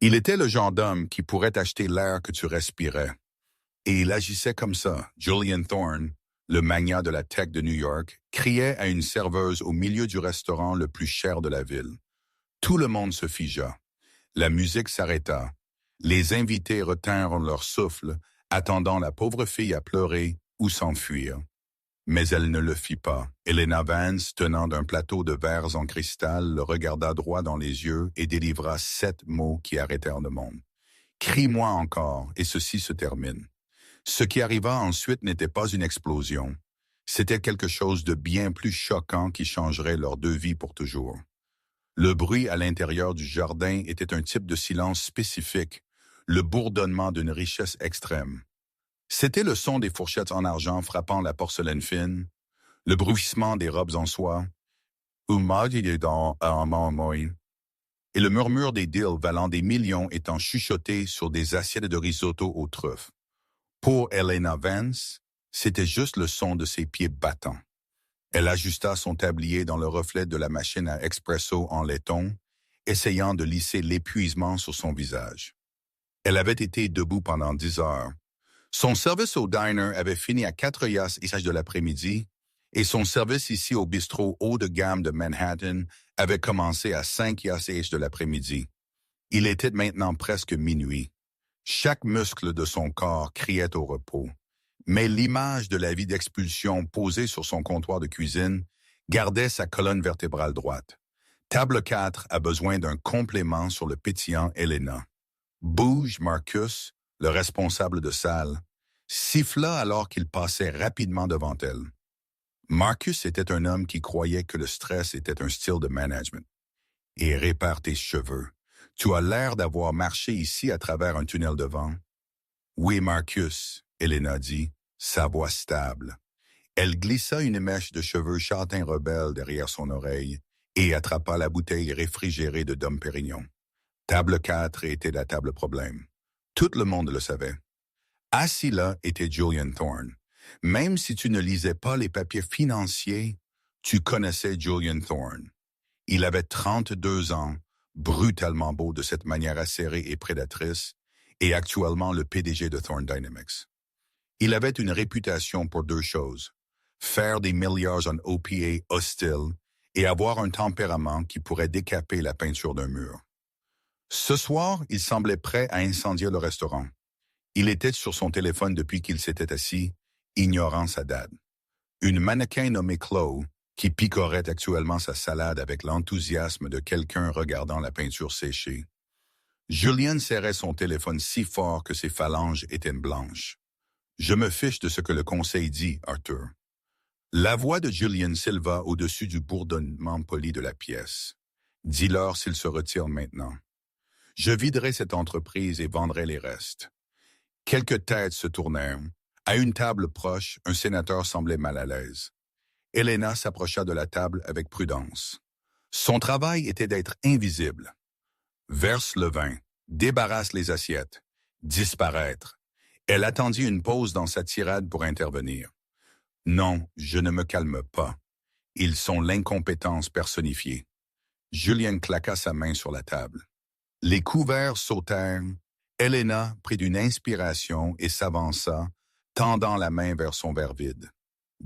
Il était le genre d'homme qui pourrait acheter l'air que tu respirais. Et il agissait comme ça. Julian Thorne, le magnat de la tech de New York, criait à une serveuse au milieu du restaurant le plus cher de la ville. Tout le monde se figea. La musique s'arrêta. Les invités retinrent leur souffle, attendant la pauvre fille à pleurer ou s'enfuir. Mais elle ne le fit pas. Helena Vance, tenant d'un plateau de verres en cristal, le regarda droit dans les yeux et délivra 7 mots qui arrêtèrent le monde. « Crie-moi encore, et ceci se termine. » Ce qui arriva ensuite n'était pas une explosion. C'était quelque chose de bien plus choquant qui changerait leurs deux vies pour toujours. Le bruit à l'intérieur du jardin était un type de silence spécifique, le bourdonnement d'une richesse extrême. C'était le son des fourchettes en argent frappant la porcelaine fine, le bruissement des robes en soie, et le murmure des deals valant des millions étant chuchotés sur des assiettes de risotto aux truffes. Pour Helena Vance, c'était juste le son de ses pieds battants. Elle ajusta son tablier dans le reflet de la machine à expresso en laiton, essayant de lisser l'épuisement sur son visage. Elle avait été debout pendant 10 heures. Son service au diner avait fini à 4 $ de l'après-midi et son service ici au bistrot haut de gamme de Manhattan avait commencé à 5 $ de l'après-midi. Il était maintenant presque minuit. Chaque muscle de son corps criait au repos. Mais l'image de la vie d'expulsion posée sur son comptoir de cuisine gardait sa colonne vertébrale droite. Table 4 a besoin d'un complément sur le pétillant Helena. Bouge, Marcus, le responsable de salle, siffla alors qu'il passait rapidement devant elle. Marcus était un homme qui croyait que le stress était un style de management. Et répare tes cheveux. Tu as l'air d'avoir marché ici à travers un tunnel de vent. Oui, Marcus, Helena dit, sa voix stable. Elle glissa une mèche de cheveux châtains rebelles derrière son oreille et attrapa la bouteille réfrigérée de Dom Pérignon. Table 4 était la table problème. Tout le monde le savait. Assis là était Julian Thorne. Même si tu ne lisais pas les papiers financiers, tu connaissais Julian Thorne. Il avait 32 ans, brutalement beau de cette manière acérée et prédatrice, et actuellement le PDG de Thorne Dynamics. Il avait une réputation pour deux choses, faire des milliards en OPA hostile et avoir un tempérament qui pourrait décaper la peinture d'un mur. Ce soir, il semblait prêt à incendier le restaurant. Il était sur son téléphone depuis qu'il s'était assis, ignorant sa date. Une mannequin nommée Chloé, qui picorait actuellement sa salade avec l'enthousiasme de quelqu'un regardant la peinture séchée. Julian serrait son téléphone si fort que ses phalanges étaient blanches. « Je me fiche de ce que le conseil dit, Arthur. » La voix de Julian s'éleva au-dessus du bourdonnement poli de la pièce. « Dis-leur s'ils se retirent maintenant. Je viderai cette entreprise et vendrai les restes. » Quelques têtes se tournèrent. À une table proche, un sénateur semblait mal à l'aise. Helena s'approcha de la table avec prudence. Son travail était d'être invisible. Verse le vin, débarrasse les assiettes, disparaître. Elle attendit une pause dans sa tirade pour intervenir. Non, je ne me calme pas. Ils sont l'incompétence personnifiée. Julian claqua sa main sur la table. Les couverts sautèrent. Helena prit une inspiration et s'avança, tendant la main vers son verre vide.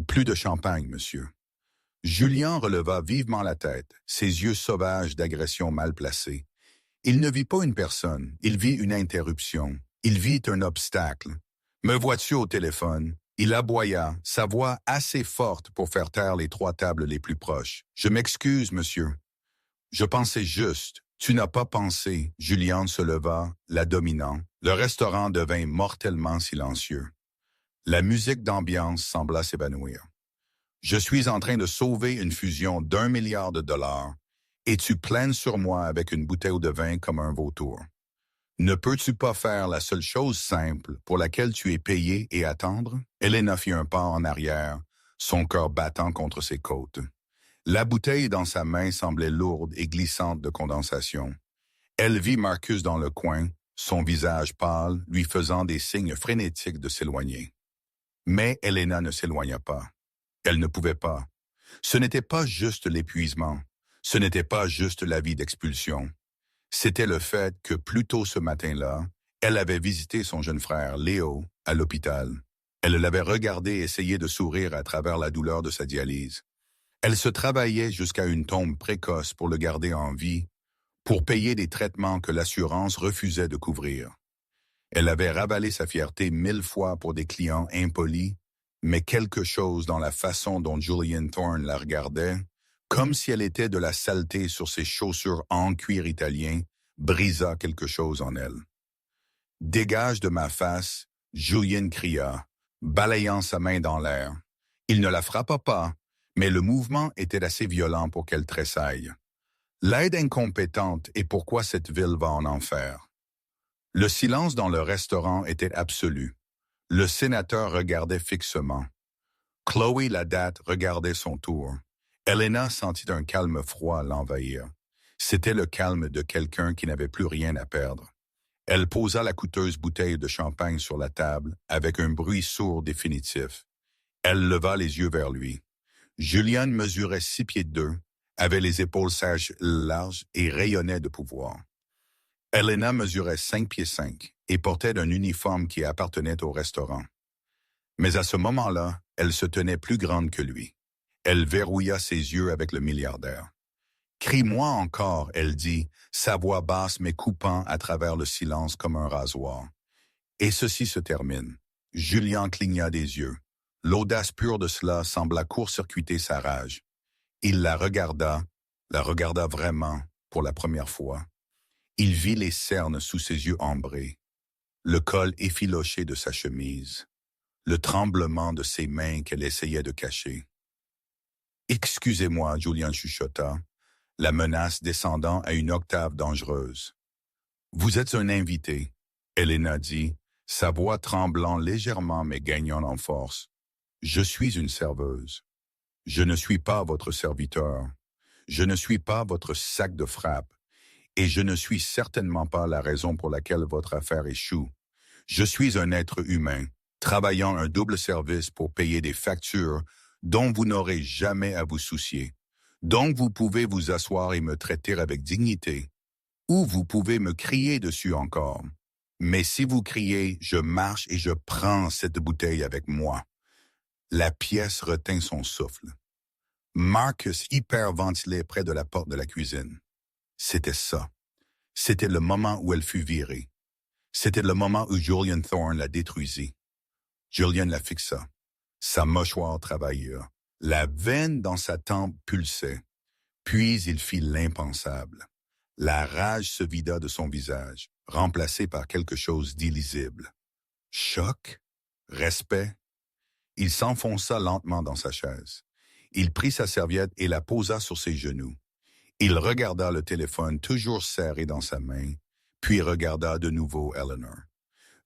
Plus de champagne, monsieur. Julian releva vivement la tête, ses yeux sauvages d'agression mal placés. Il ne vit pas une personne, il vit une interruption. Il vit un obstacle. Me vois-tu au téléphone? Il aboya, sa voix assez forte pour faire taire les 3 tables les plus proches. Je m'excuse, monsieur. Je pensais juste. Tu n'as pas pensé. Julian se leva, la dominant. Le restaurant devint mortellement silencieux. La musique d'ambiance sembla s'évanouir. Je suis en train de sauver une fusion d'1 milliard de dollars et tu plaines sur moi avec une bouteille de vin comme un vautour. Ne peux-tu pas faire la seule chose simple pour laquelle tu es payé et attendre? Helena fit un pas en arrière, son cœur battant contre ses côtes. La bouteille dans sa main semblait lourde et glissante de condensation. Elle vit Marcus dans le coin, son visage pâle, lui faisant des signes frénétiques de s'éloigner. Mais Helena ne s'éloigna pas. Elle ne pouvait pas. Ce n'était pas juste l'épuisement. Ce n'était pas juste la vie d'expulsion. C'était le fait que plus tôt ce matin-là, elle avait visité son jeune frère, Léo, à l'hôpital. Elle l'avait regardé essayer de sourire à travers la douleur de sa dialyse. Elle se travaillait jusqu'à une tombe précoce pour le garder en vie, pour payer des traitements que l'assurance refusait de couvrir. Elle avait ravalé sa fierté 1000 fois pour des clients impolis, mais quelque chose dans la façon dont Julian Thorne la regardait, comme si elle était de la saleté sur ses chaussures en cuir italien, brisa quelque chose en elle. « Dégage de ma face !» Julian cria, balayant sa main dans l'air. Il ne la frappa pas, mais le mouvement était assez violent pour qu'elle tressaille. L'aide incompétente et pourquoi cette ville va en enfer. Le silence dans le restaurant était absolu. Le sénateur regardait fixement. Chloé Ladate regardait son tour. Elena sentit un calme froid l'envahir. C'était le calme de quelqu'un qui n'avait plus rien à perdre. Elle posa la coûteuse bouteille de champagne sur la table avec un bruit sourd définitif. Elle leva les yeux vers lui. Julian mesurait 6 pieds 2, avait les épaules sages larges et rayonnait de pouvoir. Elena mesurait 5 pieds 5 et portait un uniforme qui appartenait au restaurant. Mais à ce moment-là, elle se tenait plus grande que lui. Elle verrouilla ses yeux avec le milliardaire. « Crie-moi encore », elle dit, sa voix basse mais coupant à travers le silence comme un rasoir. Et ceci se termine. Julian cligna des yeux. L'audace pure de cela sembla court-circuiter sa rage. Il la regarda vraiment, pour la première fois. Il vit les cernes sous ses yeux ambrés, le col effiloché de sa chemise, le tremblement de ses mains qu'elle essayait de cacher. « Excusez-moi », Julian chuchota, la menace descendant à une octave dangereuse. « Vous êtes un invité », Elena dit, sa voix tremblant légèrement mais gagnant en force. « Je suis une serveuse. Je ne suis pas votre serviteur. Je ne suis pas votre sac de frappe. Et je ne suis certainement pas la raison pour laquelle votre affaire échoue. Je suis un être humain, travaillant un double service pour payer des factures dont vous n'aurez jamais à vous soucier. Donc vous pouvez vous asseoir et me traiter avec dignité. Ou vous pouvez me crier dessus encore. Mais si vous criez, je marche et je prends cette bouteille avec moi. » La pièce retint son souffle. Marcus hyperventilait près de la porte de la cuisine. C'était ça. C'était le moment où elle fut virée. C'était le moment où Julian Thorne la détruisit. Julian la fixa. Sa mâchoire travailla. La veine dans sa tempe pulsait. Puis il fit l'impensable. La rage se vida de son visage, remplacé par quelque chose d'illisible. Choc? Respect? Il s'enfonça lentement dans sa chaise. Il prit sa serviette et la posa sur ses genoux. Il regarda le téléphone toujours serré dans sa main, puis regarda de nouveau Eleanor.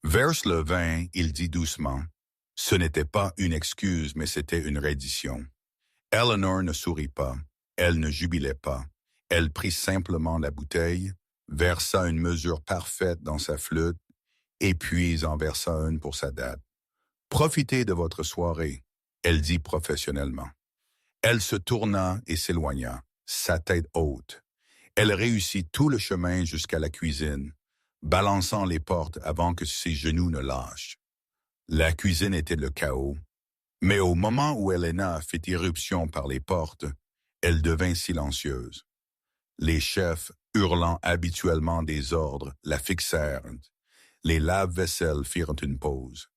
Vers le vin, il dit doucement, « Ce n'était pas une excuse, mais c'était une reddition. » Eleanor ne sourit pas, elle ne jubilait pas. Elle prit simplement la bouteille, versa une mesure parfaite dans sa flûte, et puis en versa une pour sa date. « Profitez de votre soirée, » elle dit professionnellement. Elle se tourna et s'éloigna, sa tête haute. Elle réussit tout le chemin jusqu'à la cuisine, balançant les portes avant que ses genoux ne lâchent. La cuisine était le chaos, mais au moment où Elena fit irruption par les portes, elle devint silencieuse. Les chefs, hurlant habituellement des ordres, la fixèrent. Les lave-vaisselle firent une pause.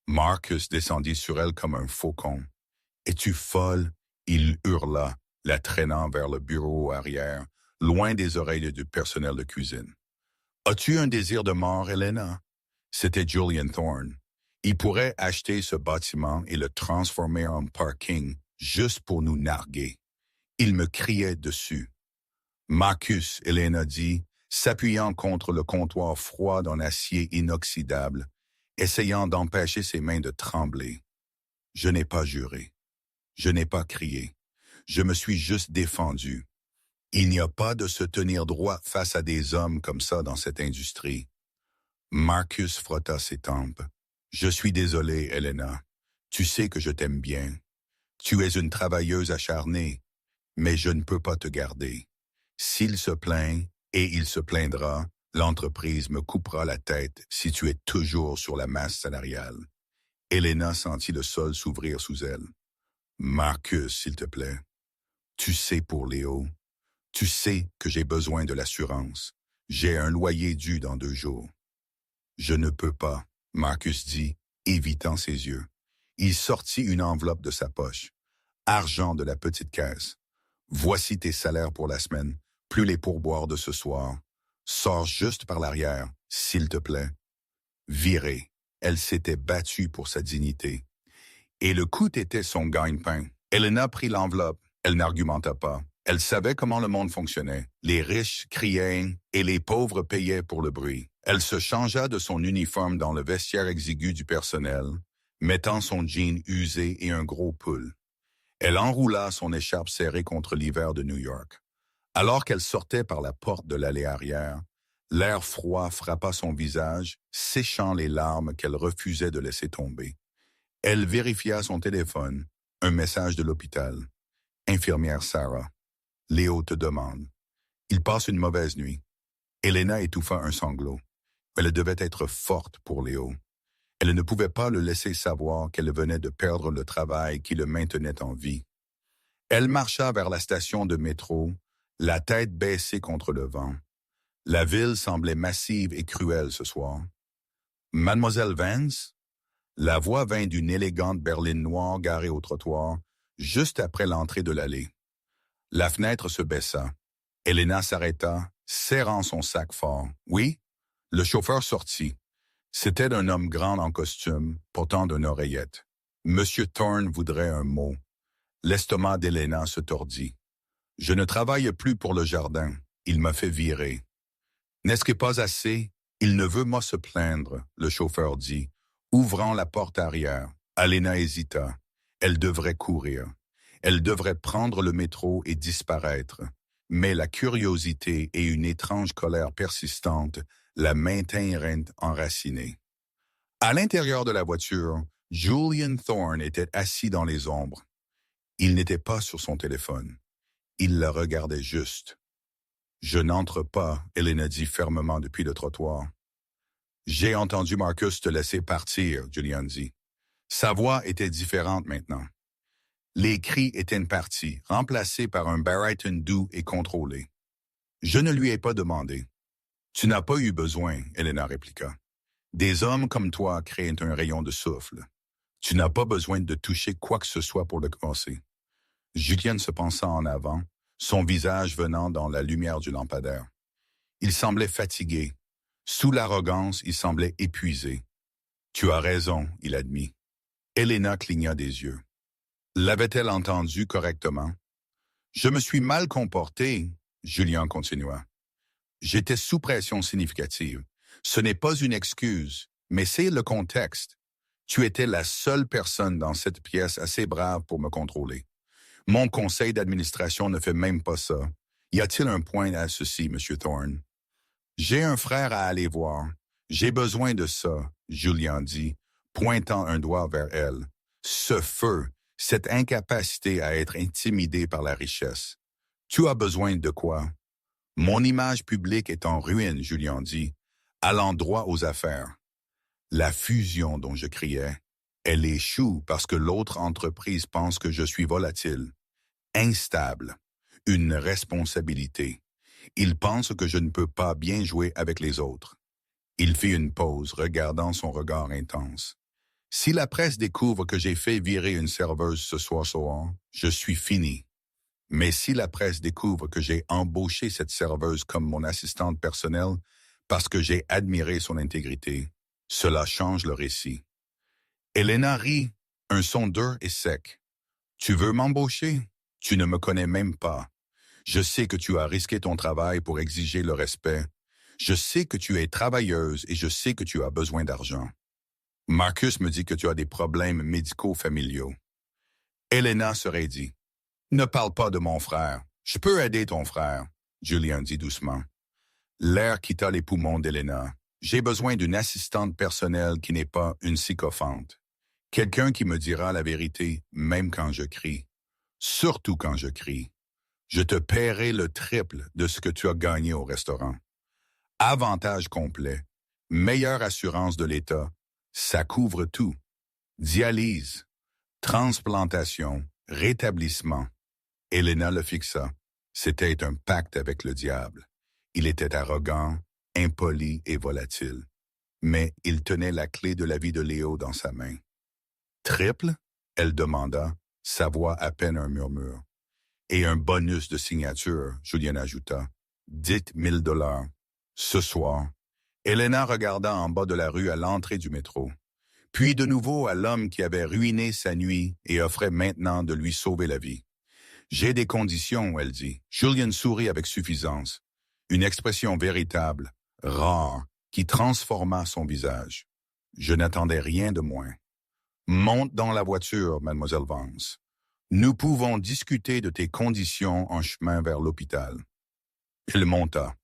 Marcus descendit sur elle comme un faucon. « Es-tu folle ?» Il hurla, la traînant vers le bureau arrière, loin des oreilles du personnel de cuisine. « As-tu un désir de mort, Elena ?» C'était Julian Thorne. Il pourrait acheter ce bâtiment et le transformer en parking juste pour nous narguer. Il me criait dessus. Marcus, Elena dit, s'appuyant contre le comptoir froid d'un acier inoxydable, essayant d'empêcher ses mains de trembler. Je n'ai pas juré. Je n'ai pas crié. Je me suis juste défendu. Il n'y a pas de se tenir droit face à des hommes comme ça dans cette industrie. Marcus frotta ses tempes. Je suis désolé, Elena. Tu sais que je t'aime bien. Tu es une travailleuse acharnée, mais je ne peux pas te garder. S'il se plaint, Et il se plaindra, l'entreprise me coupera la tête si tu es toujours sur la masse salariale. Elena sentit le sol s'ouvrir sous elle. Marcus, s'il te plaît. Tu sais pour Léo. Tu sais que j'ai besoin de l'assurance. J'ai un loyer dû dans 2 jours. Je ne peux pas, Marcus dit, évitant ses yeux. Il sortit une enveloppe de sa poche. Argent de la petite caisse. Voici tes salaires pour la semaine, plus les pourboires de ce soir. Sors juste par l'arrière, s'il te plaît. Virée, elle s'était battue pour sa dignité. Et le coût était son gagne-pain. Elena prit l'enveloppe. Elle n'argumenta pas. Elle savait comment le monde fonctionnait. Les riches criaient et les pauvres payaient pour le bruit. Elle se changea de son uniforme dans le vestiaire exigu du personnel, mettant son jean usé et un gros pull. Elle enroula son écharpe serrée contre l'hiver de New York. Alors qu'elle sortait par la porte de l'allée arrière, l'air froid frappa son visage, séchant les larmes qu'elle refusait de laisser tomber. Elle vérifia son téléphone, un message de l'hôpital. Infirmière Sarah. Léo te demande. Il passe une mauvaise nuit. Elena étouffa un sanglot. Elle devait être forte pour Léo. Elle ne pouvait pas le laisser savoir qu'elle venait de perdre le travail qui le maintenait en vie. Elle marcha vers la station de métro, la tête baissée contre le vent. La ville semblait massive et cruelle ce soir. Mademoiselle Vance? La voix vint d'une élégante berline noire garée au trottoir, juste après l'entrée de l'allée. La fenêtre se baissa. Elena s'arrêta, serrant son sac fort. Oui? Le chauffeur sortit. C'était un homme grand en costume, portant une oreillette. Monsieur Thorne voudrait un mot. L'estomac d'Elena se tordit. Je ne travaille plus pour le jardin. Il m'a fait virer. N'est-ce pas assez? Il ne veut pas se plaindre, le chauffeur dit, ouvrant la porte arrière. Elena hésita. Elle devrait courir. Elle devrait prendre le métro et disparaître. Mais la curiosité et une étrange colère persistante la maintinrent enracinée. À l'intérieur de la voiture, Julian Thorne était assis dans les ombres. Il n'était pas sur son téléphone. Il la regardait juste. « Je n'entre pas », Elena dit fermement depuis le trottoir. « J'ai entendu Marcus te laisser partir », Julian dit. Sa voix était différente maintenant. Les cris étaient partis, remplacés par un baryton doux et contrôlé. « Je ne lui ai pas demandé. »« Tu n'as pas eu besoin, » Elena répliqua. « Des hommes comme toi créent un rayon de souffle. Tu n'as pas besoin de toucher quoi que ce soit pour le commencer. » Julian se pencha en avant, son visage venant dans la lumière du lampadaire. Il semblait fatigué. Sous l'arrogance, il semblait épuisé. « Tu as raison, » il admit. Elena cligna des yeux. L'avait-elle entendu correctement? « Je me suis mal comporté, » Julian continua. « J'étais sous pression significative. Ce n'est pas une excuse, mais c'est le contexte. Tu étais la seule personne dans cette pièce assez brave pour me contrôler. Mon conseil d'administration ne fait même pas ça. Y a-t-il un point à ceci, Monsieur Thorne? »« J'ai un frère à aller voir. J'ai besoin de ça, » Julian dit, pointant un doigt vers elle. Ce feu, cette incapacité à être intimidé par la richesse. Tu as besoin de quoi? Mon image publique est en ruine, Julian dit, allant droit aux affaires. La fusion dont je criais, elle échoue parce que l'autre entreprise pense que je suis volatile, instable, une responsabilité. Il pense que je ne peux pas bien jouer avec les autres. Il fit une pause, regardant son regard intense. Si la presse découvre que j'ai fait virer une serveuse ce soir, je suis fini. Mais si la presse découvre que j'ai embauché cette serveuse comme mon assistante personnelle parce que j'ai admiré son intégrité, cela change le récit. Elena rit, un son dur et sec. Tu veux m'embaucher? Tu ne me connais même pas. Je sais que tu as risqué ton travail pour exiger le respect. Je sais que tu es travailleuse et je sais que tu as besoin d'argent. Marcus me dit que tu as des problèmes médicaux familiaux. Elena se raidit. Ne parle pas de mon frère. Je peux aider ton frère, Julian dit doucement. L'air quitta les poumons d'Elena. J'ai besoin d'une assistante personnelle qui n'est pas une sycophante. Quelqu'un qui me dira la vérité, même quand je crie. Surtout quand je crie. Je te paierai le triple de ce que tu as gagné au restaurant. Avantage complet, meilleure assurance de l'État, ça couvre tout. Dialyse, transplantation, rétablissement. Elena le fixa. C'était un pacte avec le diable. Il était arrogant, impoli et volatile. Mais il tenait la clé de la vie de Léo dans sa main. Triple? Elle demanda, sa voix à peine un murmure. Et un bonus de signature, Julien ajouta. Dites $1000. Ce soir, Elena regarda en bas de la rue à l'entrée du métro. Puis de nouveau à l'homme qui avait ruiné sa nuit et offrait maintenant de lui sauver la vie. J'ai des conditions, elle dit. Julien sourit avec suffisance. Une expression véritable, rare, qui transforma son visage. Je n'attendais rien de moins. Monte dans la voiture, mademoiselle Vance. Nous pouvons discuter de tes conditions en chemin vers l'hôpital. Il monta.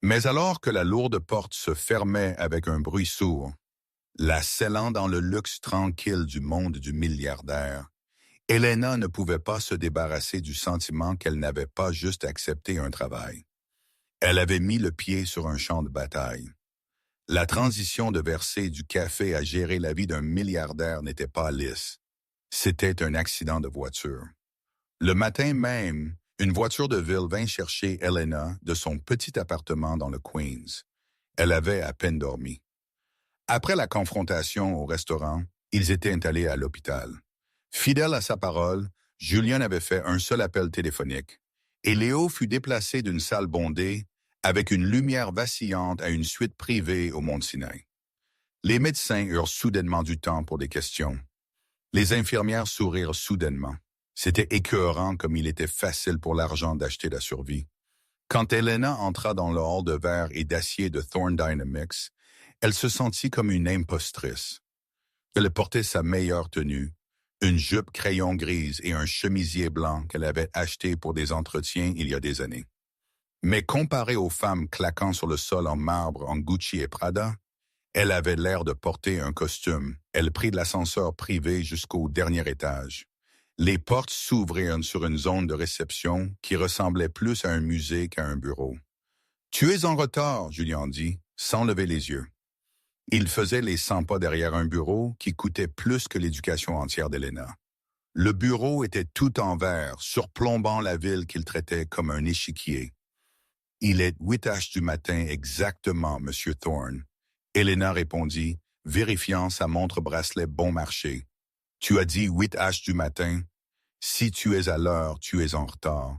Mais alors que la lourde porte se fermait avec un bruit sourd, la scellant dans le luxe tranquille du monde du milliardaire, Elena ne pouvait pas se débarrasser du sentiment qu'elle n'avait pas juste accepté un travail. Elle avait mis le pied sur un champ de bataille. La transition de verser du café à gérer la vie d'un milliardaire n'était pas lisse. C'était un accident de voiture. Le matin même, une voiture de ville vint chercher Elena de son petit appartement dans le Queens. Elle avait à peine dormi. Après la confrontation au restaurant, ils étaient allés à l'hôpital. Fidèle à sa parole, Julien avait fait un seul appel téléphonique, et Léo fut déplacé d'une salle bondée avec une lumière vacillante à une suite privée au Mont-Sinaï. Les médecins eurent soudainement du temps pour des questions. Les infirmières sourirent soudainement. C'était écœurant comme il était facile pour l'argent d'acheter la survie. Quand Elena entra dans le hall de verre et d'acier de Thorne Dynamics, elle se sentit comme une impostrice. Elle portait sa meilleure tenue, une jupe crayon grise et un chemisier blanc qu'elle avait acheté pour des entretiens il y a des années. Mais comparée aux femmes claquant sur le sol en marbre en Gucci et Prada, elle avait l'air de porter un costume. Elle prit l'ascenseur privé jusqu'au dernier étage. Les portes s'ouvrirent sur une zone de réception qui ressemblait plus à un musée qu'à un bureau. « Tu es en retard, » Julien dit, sans lever les yeux. Il faisait les 100 pas derrière un bureau qui coûtait plus que l'éducation entière d'Elena. Le bureau était tout en verre, surplombant la ville qu'il traitait comme un échiquier. « Il est 8h du matin exactement, Monsieur Thorne. » Elena répondit, vérifiant sa montre-bracelet bon marché. « Tu as dit 8h du matin. Si tu es à l'heure, tu es en retard.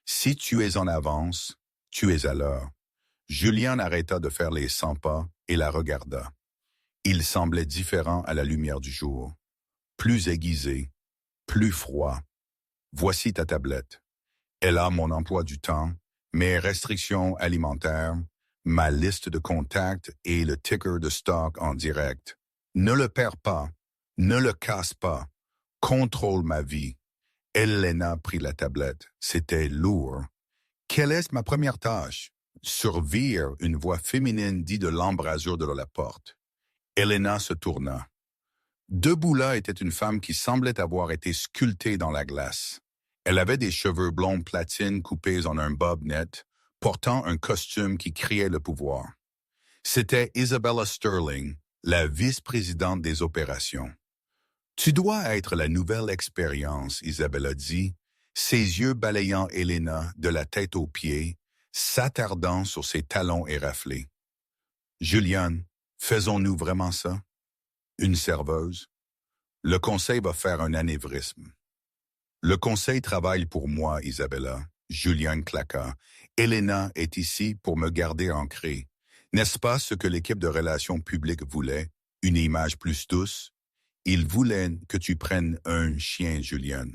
Si tu es en avance, tu es à l'heure. » Julien arrêta de faire les 100 pas et la regarda. Il semblait différent à la lumière du jour. Plus aiguisé, plus froid. « Voici ta tablette. Elle a mon emploi du temps, mes restrictions alimentaires, ma liste de contacts et le ticker de stock en direct. Ne le perds pas, ne le casse pas. Contrôle ma vie. » Elena prit la tablette. C'était lourd. « Quelle est ma première tâche? » Survivre, une voix féminine dit de l'embrasure de la porte. Elena se tourna. Debout là était une femme qui semblait avoir été sculptée dans la glace. Elle avait des cheveux blonds platine coupés en un bob net, portant un costume qui criait le pouvoir. C'était Isabella Sterling, la vice-présidente des opérations. « Tu dois être la nouvelle expérience, » Isabella dit, ses yeux balayant Elena de la tête aux pieds, s'attardant sur ses talons éraflés. « Juliane, faisons-nous vraiment ça? Une serveuse? Le conseil va faire un anévrisme. » « Le conseil travaille pour moi, Isabella. » Julien claqua. « Elena est ici pour me garder ancré. N'est-ce pas ce que l'équipe de relations publiques voulait? Une image plus douce? Il voulait que tu prennes un chien, Julien.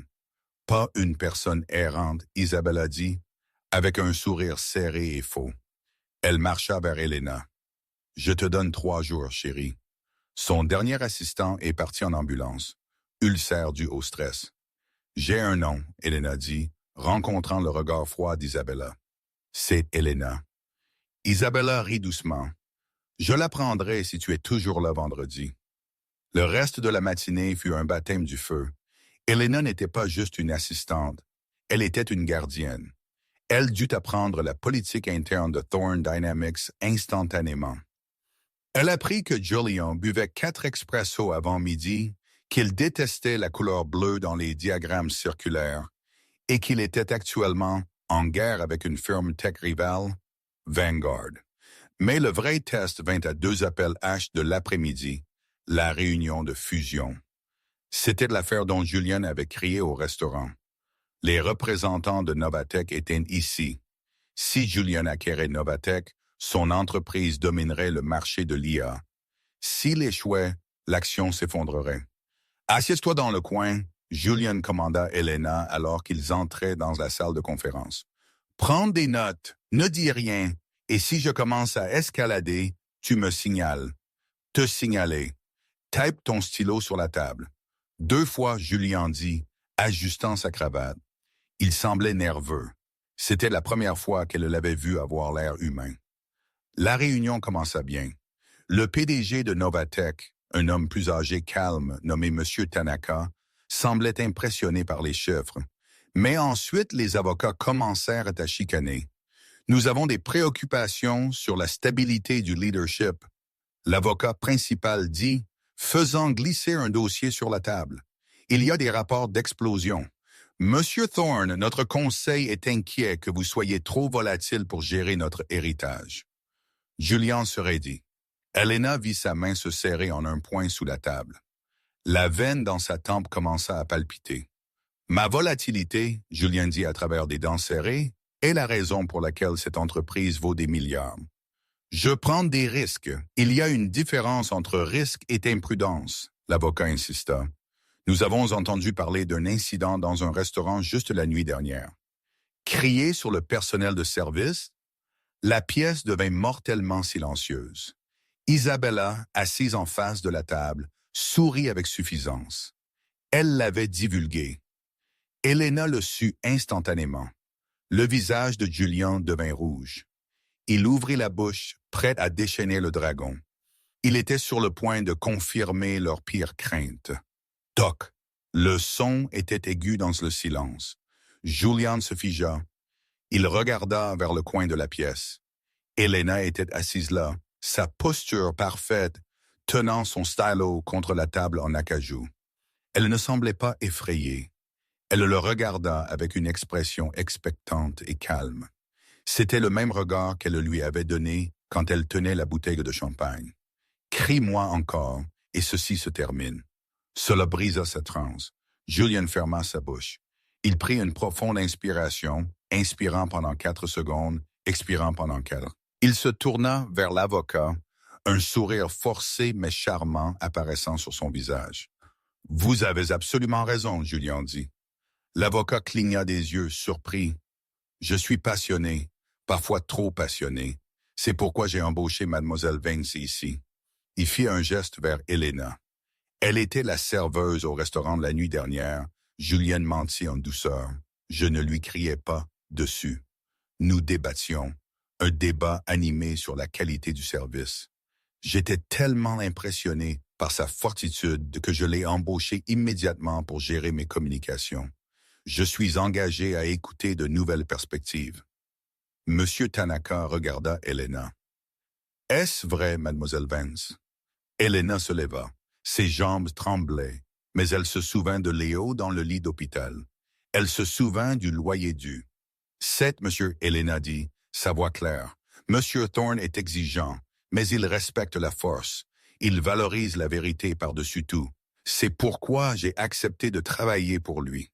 Pas une personne errante, Isabella dit, avec un sourire serré et faux. Elle marcha vers Elena. « Je te donne 3 jours, chérie. » Son dernier assistant est parti en ambulance. Ulcère dû au stress. « J'ai un nom, » Elena dit, rencontrant le regard froid d'Isabella. « C'est Elena. » Isabella rit doucement. « Je l'apprendrai si tu es toujours là vendredi. » Le reste de la matinée fut un baptême du feu. Elena n'était pas juste une assistante, elle était une gardienne. Elle dut apprendre la politique interne de Thorne Dynamics instantanément. Elle apprit que Julian buvait 4 expressos avant midi, qu'il détestait la couleur bleue dans les diagrammes circulaires et qu'il était actuellement en guerre avec une firme tech rivale, Vanguard. Mais le vrai test vint à 2 appels H de l'après-midi, la réunion de fusion. C'était l'affaire dont Julian avait crié au restaurant. Les représentants de Novatech étaient ici. Si Julian acquérait Novatech, son entreprise dominerait le marché de l'IA. S'il échouait, l'action s'effondrerait. « Assieds-toi dans le coin », Julian commanda Elena alors qu'ils entraient dans la salle de conférence. « Prends des notes, ne dis rien, et si je commence à escalader, tu me signales. » Te signaler. Type ton stylo sur la table. 2 fois, Julian dit, ajustant sa cravate. Il semblait nerveux. C'était la première fois qu'elle l'avait vu avoir l'air humain. La réunion commença bien. Le PDG de Novatech, un homme plus âgé calme nommé M. Tanaka, semblait impressionné par les chiffres. Mais ensuite, les avocats commencèrent à chicaner. « Nous avons des préoccupations sur la stabilité du leadership. » L'avocat principal dit, faisant glisser un dossier sur la table. « Il y a des rapports d'explosion. Monsieur Thorne, notre conseil est inquiet que vous soyez trop volatile pour gérer notre héritage. » Julian se raidit. Elena vit sa main se serrer en un point sous la table. La veine dans sa tempe commença à palpiter. « Ma volatilité, » Julian dit à travers des dents serrées, « est la raison pour laquelle cette entreprise vaut des milliards. Je prends des risques. Il y a une différence entre risque et imprudence, » l'avocat insista. « Nous avons entendu parler d'un incident dans un restaurant juste la nuit dernière. Crier sur le personnel de service? » La pièce devint mortellement silencieuse. Isabella, assise en face de la table, sourit avec suffisance. Elle l'avait divulgué. Elena le sut instantanément. Le visage de Julian devint rouge. Il ouvrit la bouche, prêt à déchaîner le dragon. Il était sur le point de confirmer leur pire crainte. Toc! Le son était aigu dans le silence. Julian se figea. Il regarda vers le coin de la pièce. Elena était assise là, sa posture parfaite, tenant son stylo contre la table en acajou. Elle ne semblait pas effrayée. Elle le regarda avec une expression expectante et calme. C'était le même regard qu'elle lui avait donné quand elle tenait la bouteille de champagne. « Crie-moi encore, et ceci se termine. » Cela brisa sa transe. Julian ferma sa bouche. Il prit une profonde inspiration, inspirant pendant 4 secondes, expirant pendant 4. Il se tourna vers l'avocat, un sourire forcé mais charmant apparaissant sur son visage. « Vous avez absolument raison, » Julian dit. L'avocat cligna des yeux, surpris. « Je suis passionné, parfois trop passionné. C'est pourquoi j'ai embauché Mademoiselle Vance ici. » Il fit un geste vers Elena. Elle était la serveuse au restaurant de la nuit dernière. Julian mentit en douceur. Je ne lui criais pas dessus. Nous débattions. Un débat animé sur la qualité du service. J'étais tellement impressionné par sa fortitude que je l'ai embauché immédiatement pour gérer mes communications. Je suis engagé à écouter de nouvelles perspectives. Monsieur Tanaka regarda Elena. « Est-ce vrai, Mademoiselle Vance? » Elena se leva. Ses jambes tremblaient, mais elle se souvint de Léo dans le lit d'hôpital. Elle se souvint du loyer dû. « C'est, monsieur, » Elena dit, sa voix claire. « Monsieur Thorne est exigeant, mais il respecte la force. Il valorise la vérité par-dessus tout. C'est pourquoi j'ai accepté de travailler pour lui. »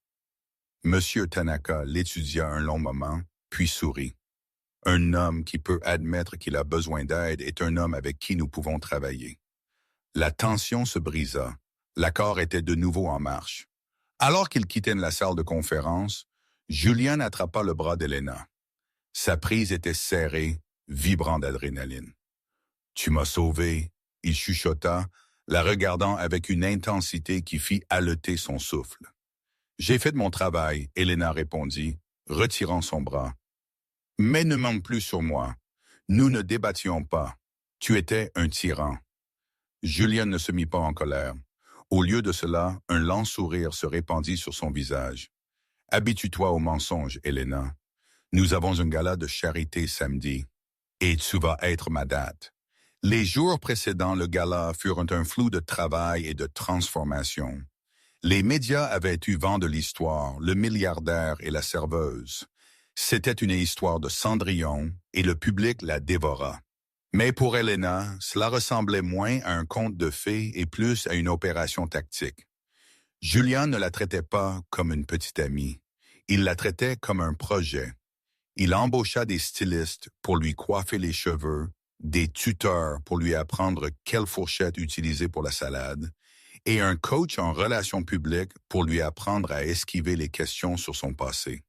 Monsieur Tanaka l'étudia un long moment, puis sourit. « Un homme qui peut admettre qu'il a besoin d'aide est un homme avec qui nous pouvons travailler. » La tension se brisa. L'accord était de nouveau en marche. Alors qu'ils quittaient la salle de conférence, Julian attrapa le bras d'Elena. Sa prise était serrée, vibrant d'adrénaline. « Tu m'as sauvé », il chuchota, la regardant avec une intensité qui fit haleter son souffle. « J'ai fait mon travail », Elena répondit, retirant son bras. « Mais ne monte plus sur moi. Nous ne débattions pas. Tu étais un tyran. » Julian ne se mit pas en colère. Au lieu de cela, un lent sourire se répandit sur son visage. « Habitue-toi au mensonge, Elena. Nous avons un gala de charité samedi, et tu vas être ma date. Les jours précédents le gala furent un flou de travail et de transformation. Les médias avaient eu vent de l'histoire, le milliardaire et la serveuse. C'était une histoire de Cendrillon, et le public la dévora. Mais pour Elena, cela ressemblait moins à un conte de fées et plus à une opération tactique. Julian ne la traitait pas comme une petite amie. Il la traitait comme un projet. Il embaucha des stylistes pour lui coiffer les cheveux, des tuteurs pour lui apprendre quelle fourchette utiliser pour la salade, et un coach en relations publiques pour lui apprendre à esquiver les questions sur son passé.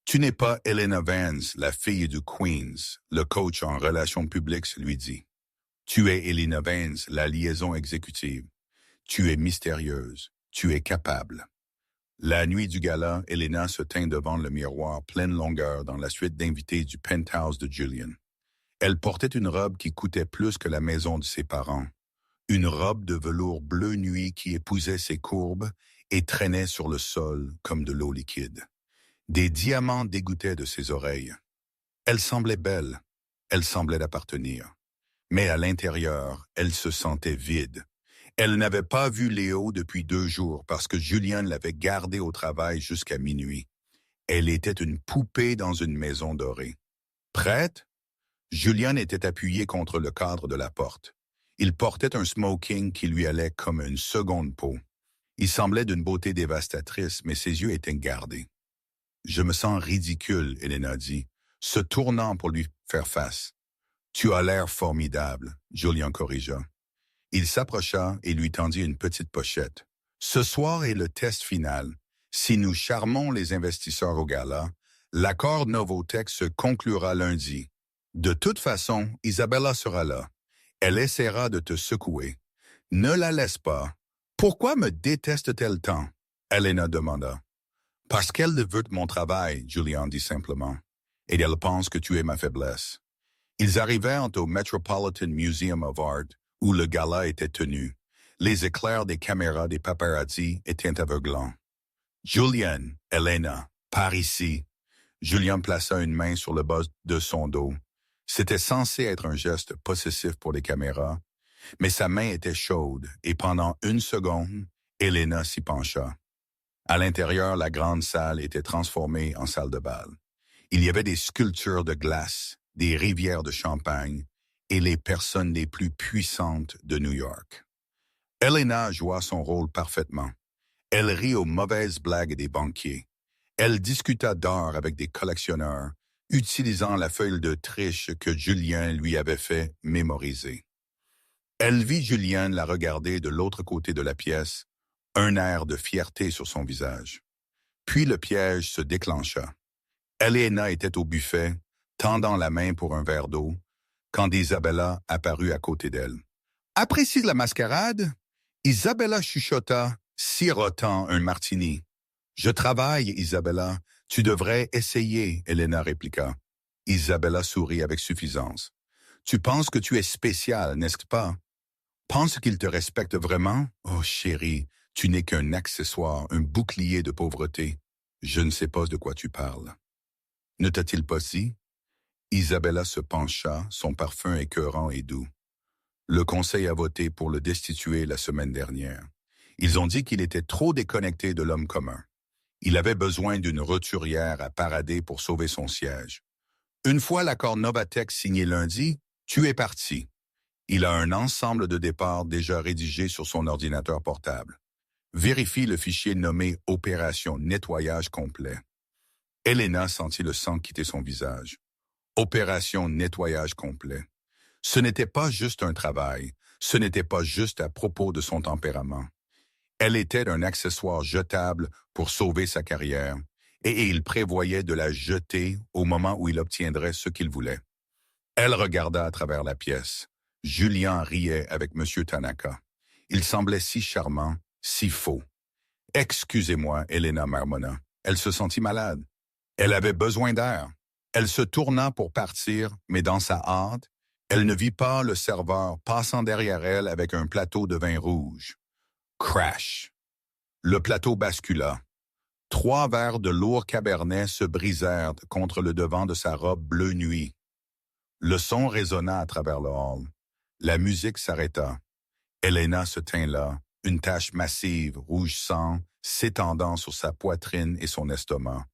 Tu n'es pas Elena Vance, la fille du Queens, le coach en relations publiques lui dit. Tu es Elena Vance, la liaison exécutive. Tu es mystérieuse. Tu es capable. La nuit du gala, Elena se tint devant le miroir pleine longueur dans la suite d'invités du penthouse de Julian. Elle portait une robe qui coûtait plus que la maison de ses parents. Une robe de velours bleu nuit qui épousait ses courbes et traînait sur le sol comme de l'eau liquide. Des diamants dégoûtaient de ses oreilles. Elle semblait belle, elle semblait appartenir. Mais à l'intérieur, elle se sentait vide. Elle n'avait pas vu Léo depuis 2 jours parce que Julian l'avait gardée au travail jusqu'à minuit. Elle était une poupée dans une maison dorée. Prête? Julian était appuyé contre le cadre de la porte. Il portait un smoking qui lui allait comme une seconde peau. Il semblait d'une beauté dévastatrice, mais ses yeux étaient gardés. « Je me sens ridicule, » Elena dit, se tournant pour lui faire face. « Tu as l'air formidable, » Julian corrigea. Il s'approcha et lui tendit une petite pochette. « Ce soir est le test final. Si nous charmons les investisseurs au gala, l'accord Novotech se conclura lundi. De toute façon, Isabella sera là. Elle essaiera de te secouer. Ne la laisse pas. »« Pourquoi me déteste-t-elle tant? » Elena demanda. « Parce qu'elle veut mon travail, » Julian dit simplement. « Et elle pense que tu es ma faiblesse. » Ils arrivèrent au Metropolitan Museum of Art, où le gala était tenu. Les éclairs des caméras des paparazzi étaient aveuglants. « Julian, Elena, par ici. » Julian plaça une main sur le bas de son dos. C'était censé être un geste possessif pour les caméras, mais sa main était chaude et pendant 1 seconde, Elena s'y pencha. À l'intérieur, la grande salle était transformée en salle de bal. Il y avait des sculptures de glace, des rivières de champagne et les personnes les plus puissantes de New York. Elena joua son rôle parfaitement. Elle rit aux mauvaises blagues des banquiers. Elle discuta d'art avec des collectionneurs, utilisant la feuille de triche que Julien lui avait fait mémoriser. Elle vit Julien la regarder de l'autre côté de la pièce, un air de fierté sur son visage. Puis le piège se déclencha. Elena était au buffet, tendant la main pour un verre d'eau, quand Isabella apparut à côté d'elle. « Apprécie la mascarade? » Isabella chuchota, sirotant un martini. « Je travaille, Isabella. Tu devrais essayer, » Elena répliqua. Isabella sourit avec suffisance. « Tu penses que tu es spécial, n'est-ce pas? Penses qu'il te respecte vraiment? Oh, chérie, tu n'es qu'un accessoire, un bouclier de pauvreté. Je ne sais pas de quoi tu parles. » Ne t'a-t-il pas dit? Isabella se pencha, son parfum écœurant et doux. Le conseil a voté pour le destituer la semaine dernière. Ils ont dit qu'il était trop déconnecté de l'homme commun. Il avait besoin d'une roturière à parader pour sauver son siège. Une fois l'accord Novatech signé lundi, tu es parti. Il a un ensemble de départs déjà rédigé sur son ordinateur portable. Vérifie le fichier nommé « Opération nettoyage complet ». Elena sentit le sang quitter son visage. Opération nettoyage complet. Ce n'était pas juste un travail, ce n'était pas juste à propos de son tempérament. Elle était un accessoire jetable pour sauver sa carrière, et il prévoyait de la jeter au moment où il obtiendrait ce qu'il voulait. Elle regarda à travers la pièce. Julien riait avec M. Tanaka. Il semblait si charmant, si faux. « Excusez-moi, Elena marmonna. » Elle se sentit malade. Elle avait besoin d'air. Elle se tourna pour partir, mais dans sa hâte, elle ne vit pas le serveur passant derrière elle avec un plateau de vin rouge. Crash! Le plateau bascula. 3 verres de lourd cabernet se brisèrent contre le devant de sa robe bleu nuit. Le son résonna à travers le hall. La musique s'arrêta. Elena se tint là, une tache massive, rouge sang, s'étendant sur sa poitrine et son estomac.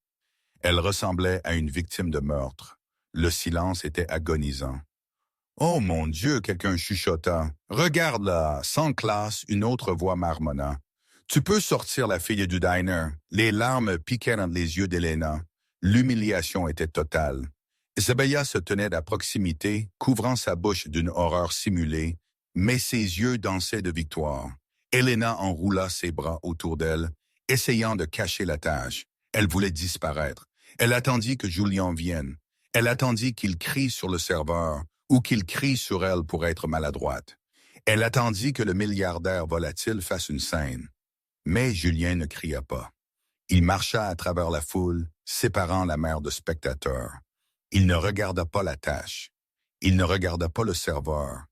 Elle ressemblait à une victime de meurtre. Le silence était agonisant. « Oh mon Dieu !» quelqu'un chuchota. « Regarde là !» Sans classe, une autre voix marmonna. « Tu peux sortir la fille du diner. » Les larmes piquaient dans les yeux d'Elena. L'humiliation était totale. Isabella se tenait à proximité, couvrant sa bouche d'une horreur simulée, mais ses yeux dansaient de victoire. Elena enroula ses bras autour d'elle, essayant de cacher la tâche. Elle voulait disparaître. Elle attendit que Julian vienne. Elle attendit qu'il crie sur le serveur ou qu'il crie sur elle pour être maladroite. Elle attendit que le milliardaire volatile fasse une scène. Mais Julien ne cria pas. Il marcha à travers la foule, séparant la mer de spectateurs. Il ne regarda pas la tâche. Il ne regarda pas le serveur.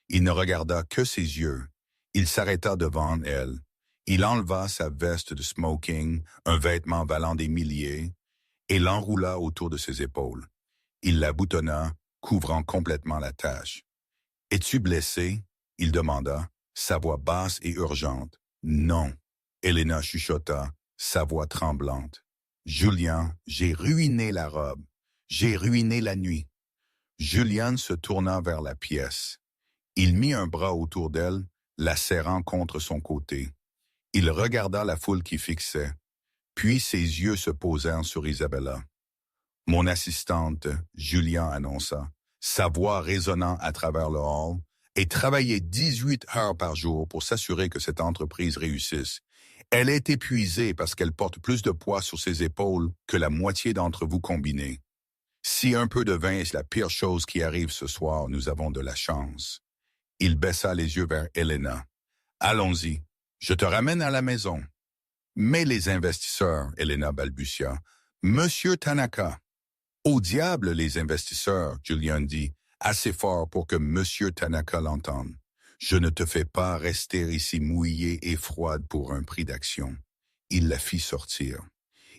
Il ne regarda que ses yeux. Il s'arrêta devant elle. Il enleva sa veste de smoking, un vêtement valant des milliers, et l'enroula autour de ses épaules. Il la boutonna, couvrant complètement la tâche. « Es-tu blessé? » il demanda, sa voix basse et urgente. « Non. » Elena chuchota, sa voix tremblante. « Julian, j'ai ruiné la robe. J'ai ruiné la nuit. » Julian se tourna vers la pièce. Il mit un bras autour d'elle, la serrant contre son côté. Il regarda la foule qui fixait, puis ses yeux se posèrent sur Isabella. « Mon assistante, » Julian annonça, sa voix résonnant à travers le hall, et travaillait 18 heures par jour pour s'assurer que cette entreprise réussisse. Elle est épuisée parce qu'elle porte plus de poids sur ses épaules que la moitié d'entre vous combinés. Si un peu de vin est la pire chose qui arrive ce soir, nous avons de la chance. » Il baissa les yeux vers Elena. « Allons-y, je te ramène à la maison. » « Mais les investisseurs, » Elena balbutia. « Monsieur Tanaka. »« Au diable les investisseurs, » Julian dit, assez fort pour que Monsieur Tanaka l'entende. « Je ne te fais pas rester ici mouillée et froide pour un prix d'action. » Il la fit sortir.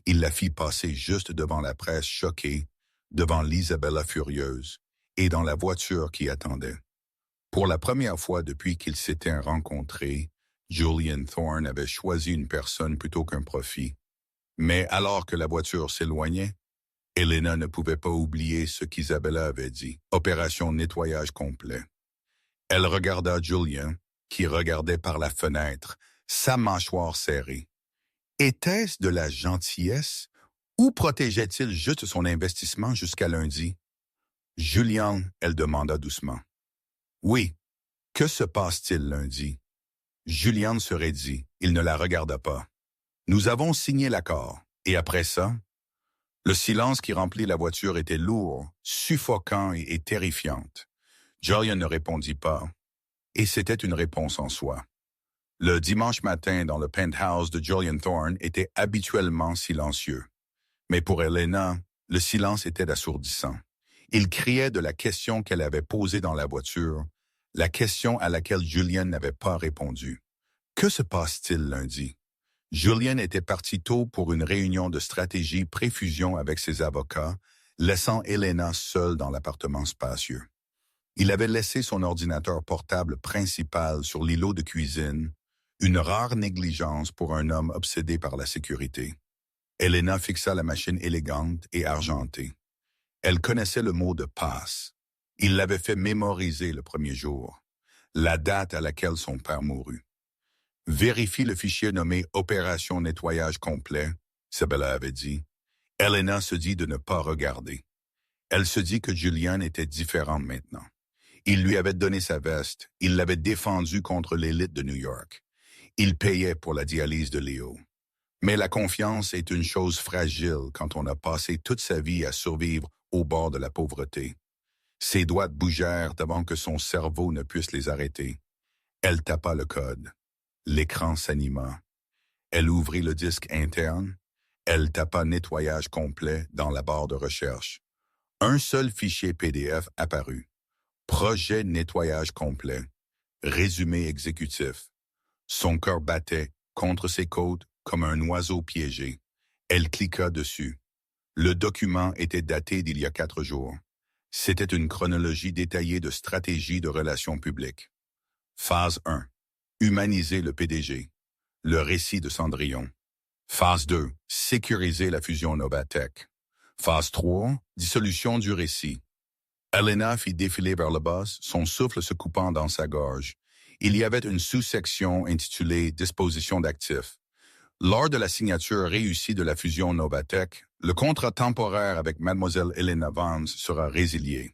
Il la fit passer juste devant la presse choquée, devant l'Isabella furieuse, et dans la voiture qui attendait. Pour la première fois depuis qu'ils s'étaient rencontrés, Julian Thorne avait choisi une personne plutôt qu'un profit. Mais alors que la voiture s'éloignait, Elena ne pouvait pas oublier ce qu'Isabella avait dit. Opération nettoyage complet. Elle regarda Julian, qui regardait par la fenêtre, sa mâchoire serrée. Était-ce de la gentillesse ou protégeait-il juste son investissement jusqu'à lundi? Julian, elle demanda doucement. Oui, que se passe-t-il lundi? Julian se raidit, il ne la regarda pas. Nous avons signé l'accord, et après ça? Le silence qui remplit la voiture était lourd, suffocant et terrifiant. Julian ne répondit pas, et c'était une réponse en soi. Le dimanche matin dans le penthouse de Julian Thorne était habituellement silencieux. Mais pour Elena, le silence était assourdissant. Il criait de la question qu'elle avait posée dans la voiture, la question à laquelle Julian n'avait pas répondu. Que se passe-t-il lundi? Julian était parti tôt pour une réunion de stratégie pré-fusion avec ses avocats, laissant Elena seule dans l'appartement spacieux. Il avait laissé son ordinateur portable principal sur l'îlot de cuisine, une rare négligence pour un homme obsédé par la sécurité. Elena fixa la machine élégante et argentée. Elle connaissait le mot de passe. Il l'avait fait mémoriser le premier jour, la date à laquelle son père mourut. Vérifie le fichier nommé « Opération nettoyage complet », Isabella avait dit. Elena se dit de ne pas regarder. Elle se dit que Julian était différent maintenant. Il lui avait donné sa veste, il l'avait défendu contre l'élite de New York. Il payait pour la dialyse de Léo. Mais la confiance est une chose fragile quand on a passé toute sa vie à survivre au bord de la pauvreté. Ses doigts bougèrent avant que son cerveau ne puisse les arrêter. Elle tapa le code. L'écran s'anima. Elle ouvrit le disque interne. Elle tapa « Nettoyage complet » dans la barre de recherche. Un seul fichier PDF apparut. Projet nettoyage complet. Résumé exécutif. Son cœur battait contre ses côtes comme un oiseau piégé. Elle cliqua dessus. Le document était daté d'il y a 4 jours. C'était une chronologie détaillée de stratégies de relations publiques. Phase 1. Humaniser le PDG. Le récit de Cendrillon. Phase 2. Sécuriser la fusion Novatech. Phase 3. Dissolution du récit. Elena fit défiler vers le bas, son souffle se coupant dans sa gorge. Il y avait une sous-section intitulée Disposition d'actifs. Lors de la signature réussie de la fusion Novatech, le contrat temporaire avec Mademoiselle Elena Vance sera résilié.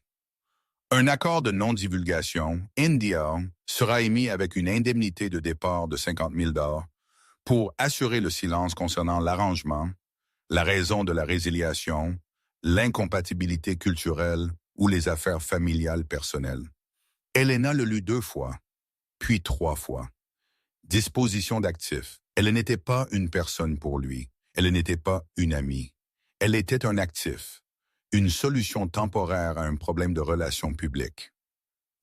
Un accord de non-divulgation, NDA, sera émis avec une indemnité de départ de 50 000 $ pour assurer le silence concernant l'arrangement, la raison de la résiliation, l'incompatibilité culturelle ou les affaires familiales personnelles. Elena le lut 2 fois, puis 3 fois. Disposition d'actifs. Elle n'était pas une personne pour lui. Elle n'était pas une amie. Elle était un actif, une solution temporaire à un problème de relations publiques.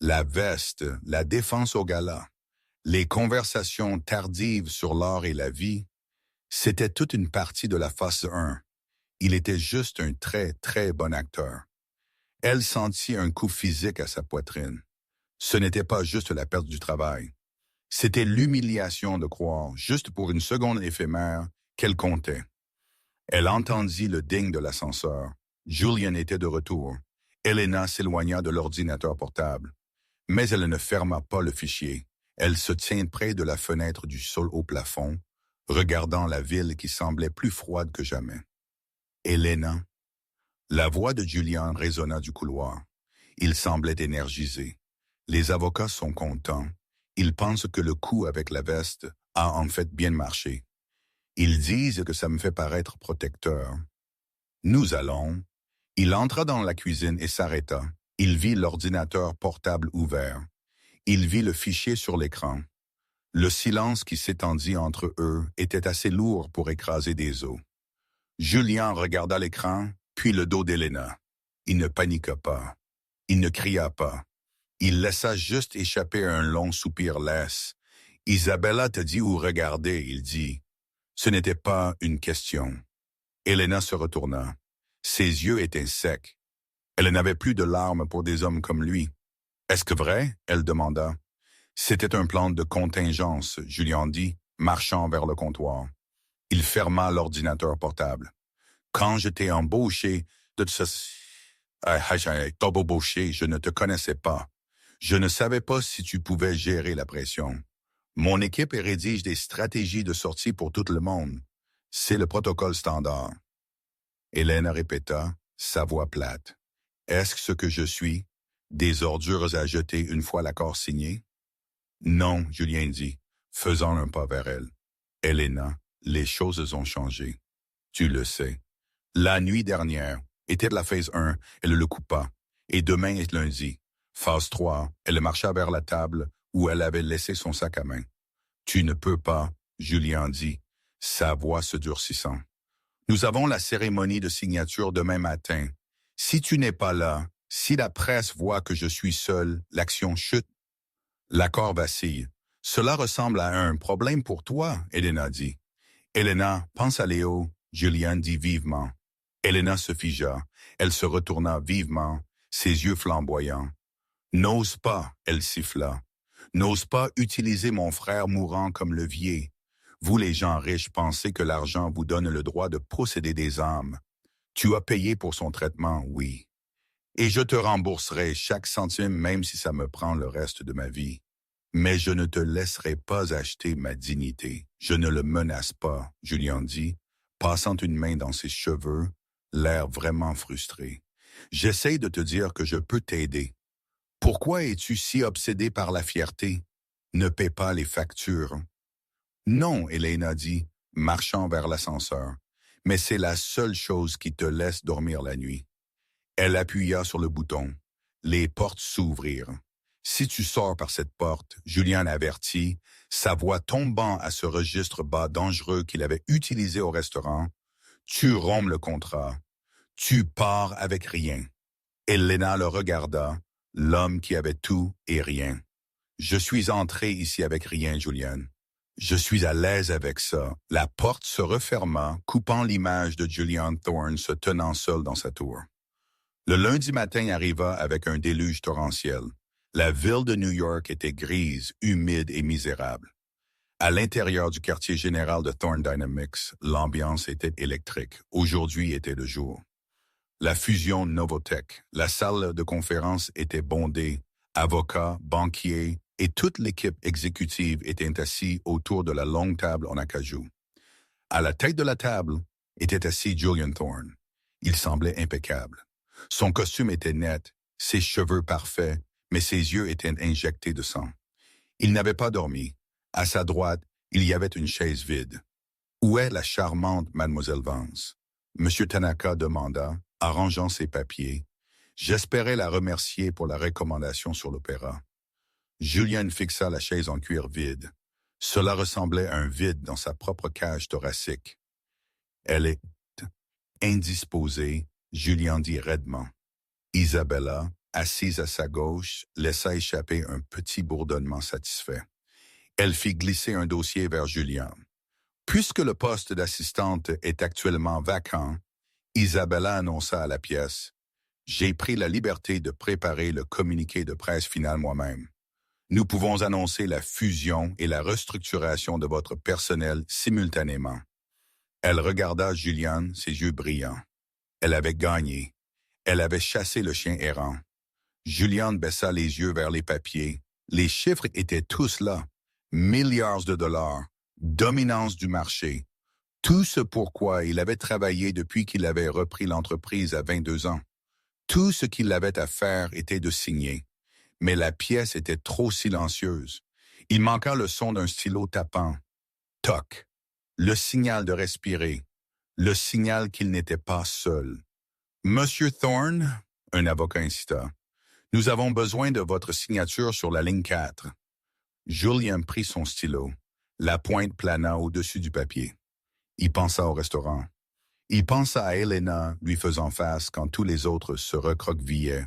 La veste, la défense au gala, les conversations tardives sur l'art et la vie, c'était toute une partie de la phase 1. Il était juste un très, très bon acteur. Elle sentit un coup physique à sa poitrine. Ce n'était pas juste la perte du travail. C'était l'humiliation de croire, juste pour une seconde éphémère, qu'elle comptait. Elle entendit le ding de l'ascenseur. Julian était de retour. Elena s'éloigna de l'ordinateur portable. Mais elle ne ferma pas le fichier. Elle se tint près de la fenêtre du sol au plafond, regardant la ville qui semblait plus froide que jamais. Elena. La voix de Julian résonna du couloir. Il semblait énergisé. Les avocats sont contents. Ils pensent que le coup avec la veste a en fait bien marché. Ils disent que ça me fait paraître protecteur. Nous allons. Il entra dans la cuisine et s'arrêta. Il vit l'ordinateur portable ouvert. Il vit le fichier sur l'écran. Le silence qui s'étendit entre eux était assez lourd pour écraser des os. Julien regarda l'écran, puis le dos d'Elena. Il ne paniqua pas. Il ne cria pas. Il laissa juste échapper un long soupir lisse. « Isabella te dit où regarder », il dit. Ce n'était pas une question. Elena se retourna. Ses yeux étaient secs. Elle n'avait plus de larmes pour des hommes comme lui. « Est-ce que vrai ?» elle demanda. C'était un plan de contingence, Julien dit, marchant vers le comptoir. Il ferma l'ordinateur portable. « Quand je t'ai embauché, je ne te connaissais pas. Je ne savais pas si tu pouvais gérer la pression. Mon équipe rédige des stratégies de sortie pour tout le monde. C'est le protocole standard. » Hélène répéta, sa voix plate. « Est-ce ce que je suis? Des ordures à jeter une fois l'accord signé? » Non, Julien dit, faisant un pas vers elle. « Elena, les choses ont changé. Tu le sais. La nuit dernière était la phase 1, elle le coupa. Et demain est lundi. Phase 3, elle marcha vers la table où elle avait laissé son sac à main. « Tu ne peux pas, » Julien dit, sa voix se durcissant. « Nous avons la cérémonie de signature demain matin. Si tu n'es pas là, si la presse voit que je suis seul, l'action chute. » L'accord vacille. « Cela ressemble à un problème pour toi, » Elena dit. « Elena, pense à Léo, » Julien dit vivement. Elena se figea. Elle se retourna vivement, ses yeux flamboyants. « N'ose pas, » elle siffla. « N'ose pas utiliser mon frère mourant comme levier. Vous les gens riches pensez que l'argent vous donne le droit de posséder des âmes. Tu as payé pour son traitement, oui. Et je te rembourserai chaque centime même si ça me prend le reste de ma vie. Mais je ne te laisserai pas acheter ma dignité. Je ne le menace pas, » Julien dit, passant une main dans ses cheveux, l'air vraiment frustré. « J'essaie de te dire que je peux t'aider. Pourquoi es-tu si obsédé par la fierté? Ne paie pas les factures. » Non, Elena dit, marchant vers l'ascenseur, mais c'est la seule chose qui te laisse dormir la nuit. Elle appuya sur le bouton. Les portes s'ouvrirent. Si tu sors par cette porte, Julien avertit, sa voix tombant à ce registre bas dangereux qu'il avait utilisé au restaurant, tu romps le contrat. Tu pars avec rien. Elena le regarda, l'homme qui avait tout et rien. Je suis entré ici avec rien, Julien. Je suis à l'aise avec ça. La porte se referma, coupant l'image de Julian Thorne se tenant seul dans sa tour. Le lundi matin arriva avec un déluge torrentiel. La ville de New York était grise, humide et misérable. À l'intérieur du quartier général de Thorne Dynamics, l'ambiance était électrique. Aujourd'hui était le jour. La fusion Novotech, la salle de conférence était bondée. Avocats, banquiers et toute l'équipe exécutive étaient assis autour de la longue table en acajou. À la tête de la table était assis Julian Thorne. Il semblait impeccable. Son costume était net, ses cheveux parfaits, mais ses yeux étaient injectés de sang. Il n'avait pas dormi. À sa droite, il y avait une chaise vide. Où est la charmante Mademoiselle Vance? Monsieur Tanaka demanda, arrangeant ses papiers. J'espérais la remercier pour la recommandation sur l'opéra. Julian fixa la chaise en cuir vide. Cela ressemblait à un vide dans sa propre cage thoracique. Elle est indisposée, Julian dit raidement. Isabella, assise à sa gauche, laissa échapper un petit bourdonnement satisfait. Elle fit glisser un dossier vers Julian. Puisque le poste d'assistante est actuellement vacant, Isabella annonça à la pièce. J'ai pris la liberté de préparer le communiqué de presse final moi-même. Nous pouvons annoncer la fusion et la restructuration de votre personnel simultanément. Elle regarda Julian, ses yeux brillants. Elle avait gagné. Elle avait chassé le chien errant. Julian baissa les yeux vers les papiers. Les chiffres étaient tous là. Milliards de dollars. Dominance du marché. Tout ce pourquoi il avait travaillé depuis qu'il avait repris l'entreprise à 22 ans. Tout ce qu'il avait à faire était de signer. Mais la pièce était trop silencieuse. Il manqua le son d'un stylo tapant. Toc. Le signal de respirer. Le signal qu'il n'était pas seul. Monsieur Thorne, un avocat incita. Nous avons besoin de votre signature sur la ligne 4. Julian prit son stylo. La pointe plana au-dessus du papier. Il pensa au restaurant. Il pensa à Elena lui faisant face quand tous les autres se recroquevillaient.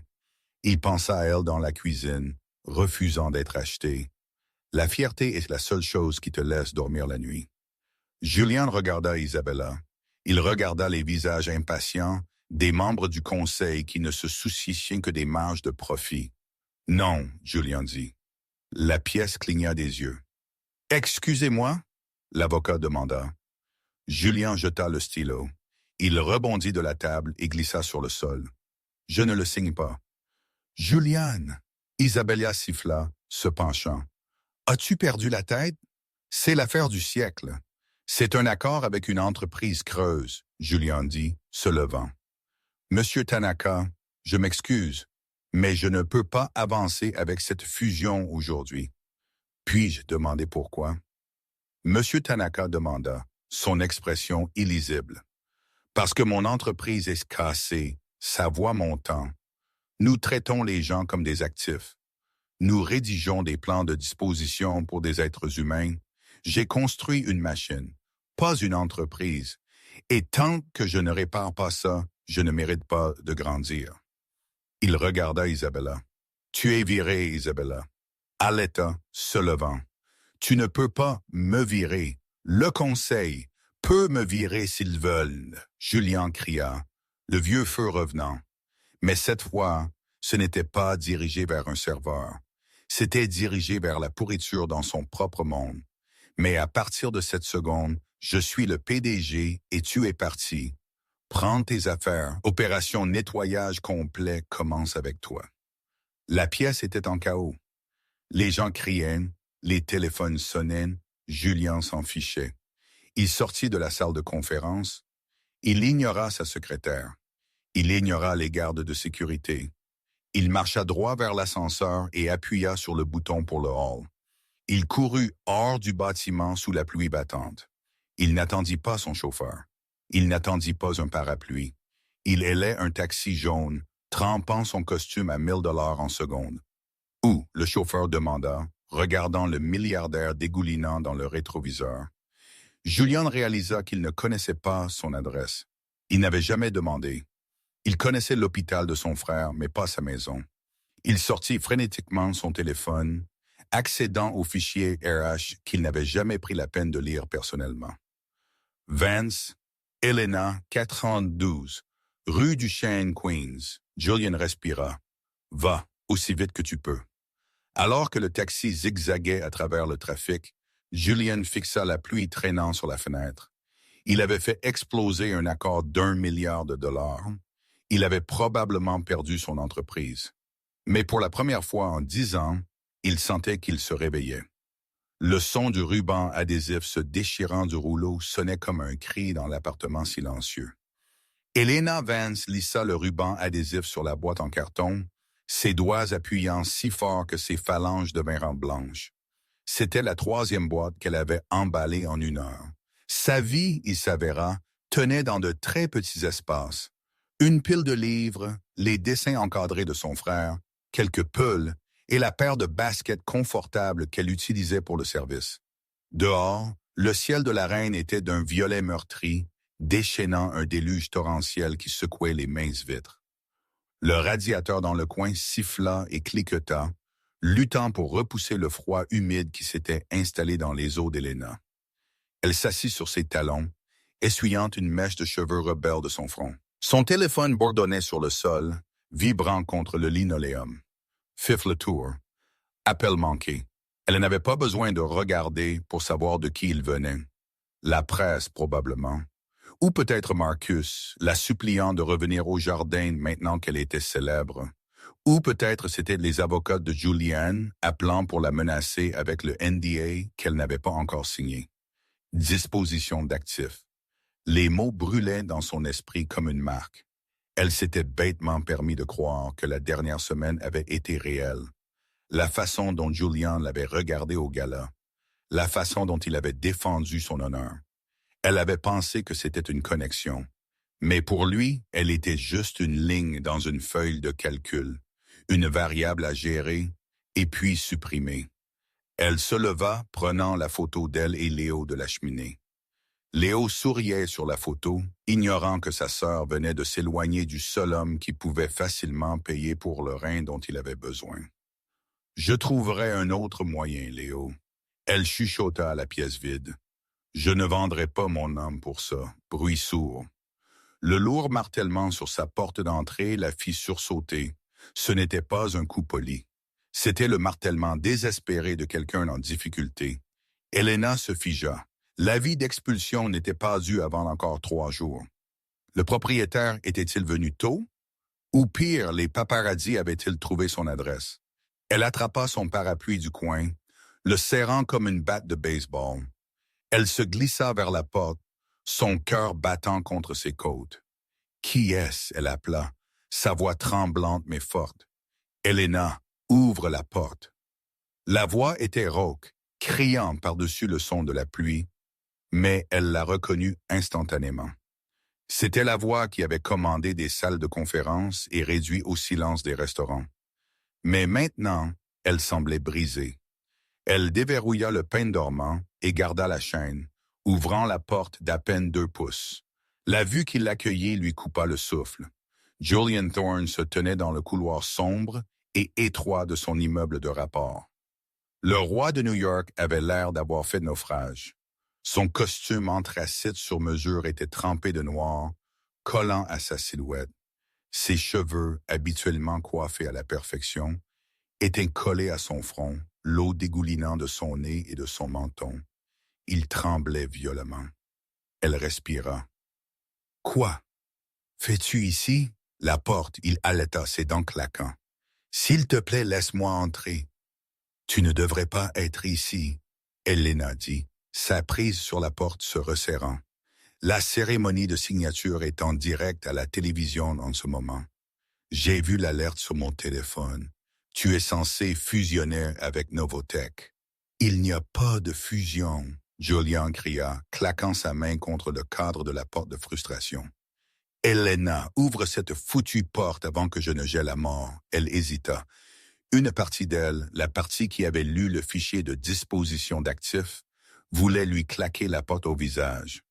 Il pensa à elle dans la cuisine, refusant d'être achetée. La fierté est la seule chose qui te laisse dormir la nuit. Julian regarda Isabella. Il regarda les visages impatients des membres du conseil qui ne se souciaient que des marges de profit. Non, Julian dit. La pièce cligna des yeux. Excusez-moi, l'avocat demanda. Julian jeta le stylo. Il rebondit de la table et glissa sur le sol. Je ne le signe pas. Julian, Isabella siffla, se penchant. As-tu perdu la tête? C'est l'affaire du siècle. C'est un accord avec une entreprise creuse, Julian dit, se levant. Monsieur Tanaka, je m'excuse, mais je ne peux pas avancer avec cette fusion aujourd'hui. Puis-je demander pourquoi? Monsieur Tanaka demanda, son expression illisible. Parce que mon entreprise est cassée, sa voix montant. Nous traitons les gens comme des actifs. Nous rédigeons des plans de disposition pour des êtres humains. J'ai construit une machine, pas une entreprise. Et tant que je ne répare pas ça, je ne mérite pas de grandir. Il regarda Isabella. Tu es virée, Isabella. Allaita, se levant. Tu ne peux pas me virer. Le conseil peut me virer s'ils veulent, Julian cria, le vieux feu revenant. Mais cette fois, ce n'était pas dirigé vers un serveur. C'était dirigé vers la pourriture dans son propre monde. Mais à partir de cette seconde, je suis le PDG et tu es parti. Prends tes affaires. Opération nettoyage complet commence avec toi. La pièce était en chaos. Les gens criaient, les téléphones sonnaient, Julian s'en fichait. Il sortit de la salle de conférence. Il ignora sa secrétaire. Il ignora les gardes de sécurité. Il marcha droit vers l'ascenseur et appuya sur le bouton pour le hall. Il courut hors du bâtiment sous la pluie battante. Il n'attendit pas son chauffeur. Il n'attendit pas un parapluie. Il hélait un taxi jaune, trempant son costume à 1000 $ en seconde. Où, le chauffeur demanda, regardant le milliardaire dégoulinant dans le rétroviseur. Julian réalisa qu'il ne connaissait pas son adresse. Il n'avait jamais demandé. Il connaissait l'hôpital de son frère, mais pas sa maison. Il sortit frénétiquement son téléphone, accédant aux fichiers RH qu'il n'avait jamais pris la peine de lire personnellement. Vance, Elena, 412, rue du Chêne, Queens. Julian respira. Va, aussi vite que tu peux. Alors que le taxi zigzaguait à travers le trafic, Julian fixa la pluie traînant sur la fenêtre. Il avait fait exploser un accord d'1 milliard de dollars. Il avait probablement perdu son entreprise. Mais pour la première fois en 10 ans, il sentait qu'il se réveillait. Le son du ruban adhésif se déchirant du rouleau sonnait comme un cri dans l'appartement silencieux. Elena Vance lissa le ruban adhésif sur la boîte en carton, ses doigts appuyant si fort que ses phalanges devinrent blanches. C'était la 3e boîte qu'elle avait emballée en 1 heure. Sa vie, il s'avéra, tenait dans de très petits espaces. Une pile de livres, les dessins encadrés de son frère, quelques pulls et la paire de baskets confortables qu'elle utilisait pour le service. Dehors, le ciel de la reine était d'un violet meurtri, déchaînant un déluge torrentiel qui secouait les minces vitres. Le radiateur dans le coin siffla et cliqueta, luttant pour repousser le froid humide qui s'était installé dans les os d'Elena. Elle s'assit sur ses talons, essuyant une mèche de cheveux rebelles de son front. Son téléphone bourdonnait sur le sol, vibrant contre le linoléum. Fifth le tour. Appel manqué. Elle n'avait pas besoin de regarder pour savoir de qui il venait. La presse, probablement. Ou peut-être Marcus, la suppliant de revenir au jardin maintenant qu'elle était célèbre. Ou peut-être c'étaient les avocats de Julianne appelant pour la menacer avec le NDA qu'elle n'avait pas encore signé. Disposition d'actifs. Les mots brûlaient dans son esprit comme une marque. Elle s'était bêtement permis de croire que la dernière semaine avait été réelle. La façon dont Julian l'avait regardé au gala, la façon dont il avait défendu son honneur. Elle avait pensé que c'était une connexion. Mais pour lui, elle était juste une ligne dans une feuille de calcul, une variable à gérer et puis supprimer. Elle se leva, prenant la photo d'elle et Léo de la cheminée. Léo souriait sur la photo, ignorant que sa sœur venait de s'éloigner du seul homme qui pouvait facilement payer pour le rein dont il avait besoin. « Je trouverai un autre moyen, Léo. » Elle chuchota à la pièce vide. « Je ne vendrai pas mon âme pour ça. » Bruit sourd. Le lourd martèlement sur sa porte d'entrée la fit sursauter. Ce n'était pas un coup poli. C'était le martèlement désespéré de quelqu'un en difficulté. Elena se figea. L'avis d'expulsion n'était pas dû avant encore 3 jours. Le propriétaire était-il venu tôt? Ou pire, les paparazzis avaient-ils trouvé son adresse? Elle attrapa son parapluie du coin, le serrant comme une batte de baseball. Elle se glissa vers la porte, son cœur battant contre ses côtes. « Qui est-ce » elle appela, sa voix tremblante mais forte. « Elena, ouvre la porte. » La voix était rauque, criant par-dessus le son de la pluie, mais elle la reconnut instantanément. C'était la voix qui avait commandé des salles de conférence et réduit au silence des restaurants. Mais maintenant, elle semblait brisée. Elle déverrouilla le pain dormant et garda la chaîne, ouvrant la porte d'à peine 2 pouces. La vue qui l'accueillait lui coupa le souffle. Julian Thorne se tenait dans le couloir sombre et étroit de son immeuble de rapport. Le roi de New York avait l'air d'avoir fait naufrage. Son costume anthracite sur mesure était trempé de noir, collant à sa silhouette. Ses cheveux, habituellement coiffés à la perfection, étaient collés à son front, l'eau dégoulinant de son nez et de son menton. Il tremblait violemment. Elle respira. « Quoi? Fais-tu ici? » La porte, il haleta, ses dents claquant. « S'il te plaît, laisse-moi entrer. »« Tu ne devrais pas être ici, » Elena dit, sa prise sur la porte se resserrant. La cérémonie de signature est en direct à la télévision en ce moment. J'ai vu l'alerte sur mon téléphone. Tu es censé fusionner avec Novotech. Il n'y a pas de fusion, Julian cria, claquant sa main contre le cadre de la porte de frustration. Elena, ouvre cette foutue porte avant que je ne gèle à mort. Elle hésita. Une partie d'elle, la partie qui avait lu le fichier de disposition d'actifs, voulait lui claquer la porte au visage.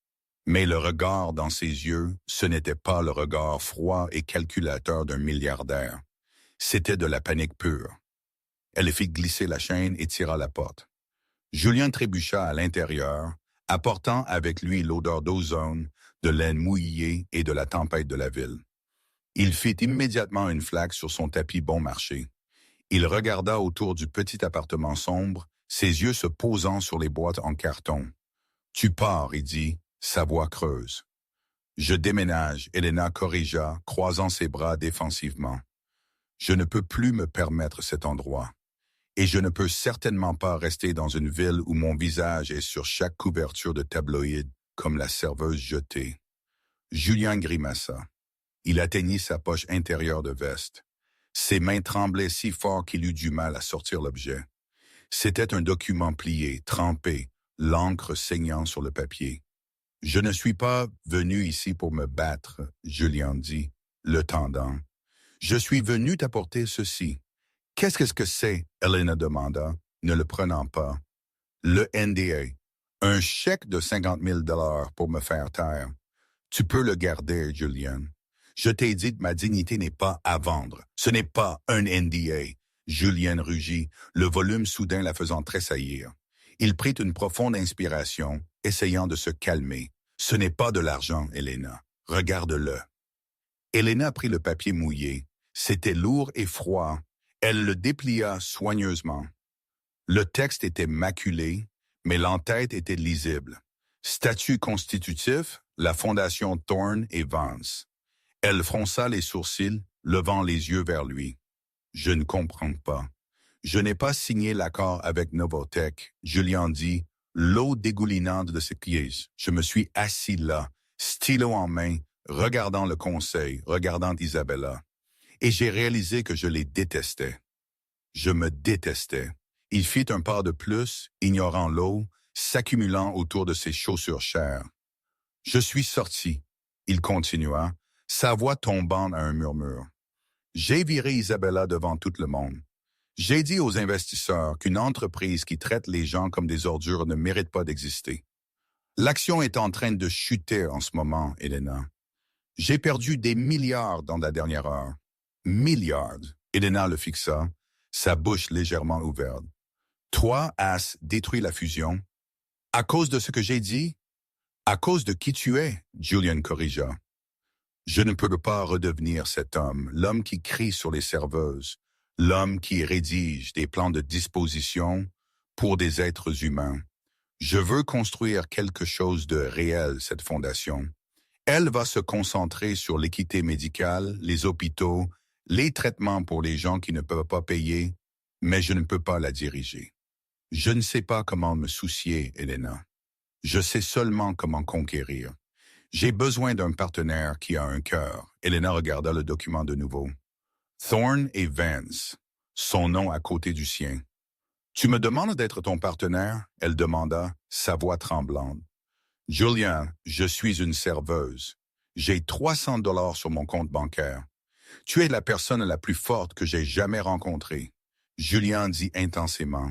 Mais le regard dans ses yeux, ce n'était pas le regard froid et calculateur d'un milliardaire. C'était de la panique pure. Elle fit glisser la chaîne et tira la porte. Julien trébucha à l'intérieur, apportant avec lui l'odeur d'ozone, de laine mouillée et de la tempête de la ville. Il fit immédiatement une flaque sur son tapis bon marché. Il regarda autour du petit appartement sombre, ses yeux se posant sur les boîtes en carton. « Tu pars, il dit, sa voix creuse. »« Je déménage, » Elena corrigea, croisant ses bras défensivement. « Je ne peux plus me permettre cet endroit. Et je ne peux certainement pas rester dans une ville où mon visage est sur chaque couverture de tabloïd comme la serveuse jetée. » Julien grimaça. Il atteignit sa poche intérieure de veste. Ses mains tremblaient si fort qu'il eut du mal à sortir l'objet. C'était un document plié, trempé, l'encre saignant sur le papier. « Je ne suis pas venu ici pour me battre, » Julien dit, le tendant. « Je suis venu t'apporter ceci. » « Qu'est-ce que c'est? » Elena demanda, ne le prenant pas. « Le NDA. Un chèque de 50 000 $ pour me faire taire. Tu peux le garder, Julien. Je t'ai dit que ma dignité n'est pas à vendre. Ce n'est pas un NDA. » Julien rugit, le volume soudain la faisant tressaillir. Il prit une profonde inspiration, essayant de se calmer. « Ce n'est pas de l'argent, Elena. Regarde-le. » Elena prit le papier mouillé. C'était lourd et froid. Elle le déplia soigneusement. Le texte était maculé, mais l'entête était lisible. Statut constitutif, la fondation Thorne et Vance. Elle fronça les sourcils, levant les yeux vers lui. « Je ne comprends pas. Je n'ai pas signé l'accord avec Novotech. » Julien dit, l'eau dégoulinante de ses pieds. Je me suis assis là, stylo en main, regardant le conseil, regardant Isabella. Et j'ai réalisé que je les détestais. Je me détestais. Il fit un pas de plus, ignorant l'eau, s'accumulant autour de ses chaussures chères. Je suis sorti, il continua, sa voix tombant à un murmure. J'ai viré Isabella devant tout le monde. J'ai dit aux investisseurs qu'une entreprise qui traite les gens comme des ordures ne mérite pas d'exister. L'action est en train de chuter en ce moment, Elena. J'ai perdu des milliards dans la dernière heure. Milliards. Elena le fixa, sa bouche légèrement ouverte. Toi, as détruit la fusion. À cause de ce que j'ai dit? À cause de qui tu es, Julien corrigea. Je ne peux pas redevenir cet homme, l'homme qui crie sur les serveuses, l'homme qui rédige des plans de disposition pour des êtres humains. Je veux construire quelque chose de réel, cette fondation. Elle va se concentrer sur l'équité médicale, les hôpitaux, les traitements pour les gens qui ne peuvent pas payer, mais je ne peux pas la diriger. Je ne sais pas comment me soucier, Elena. Je sais seulement comment conquérir. J'ai besoin d'un partenaire qui a un cœur. Elena regarda le document de nouveau. Thorne et Vance, son nom à côté du sien. Tu me demandes d'être ton partenaire? Elle demanda, sa voix tremblante. Julien, je suis une serveuse. J'ai 300 $ sur mon compte bancaire. Tu es la personne la plus forte que j'ai jamais rencontrée. Julien dit intensément.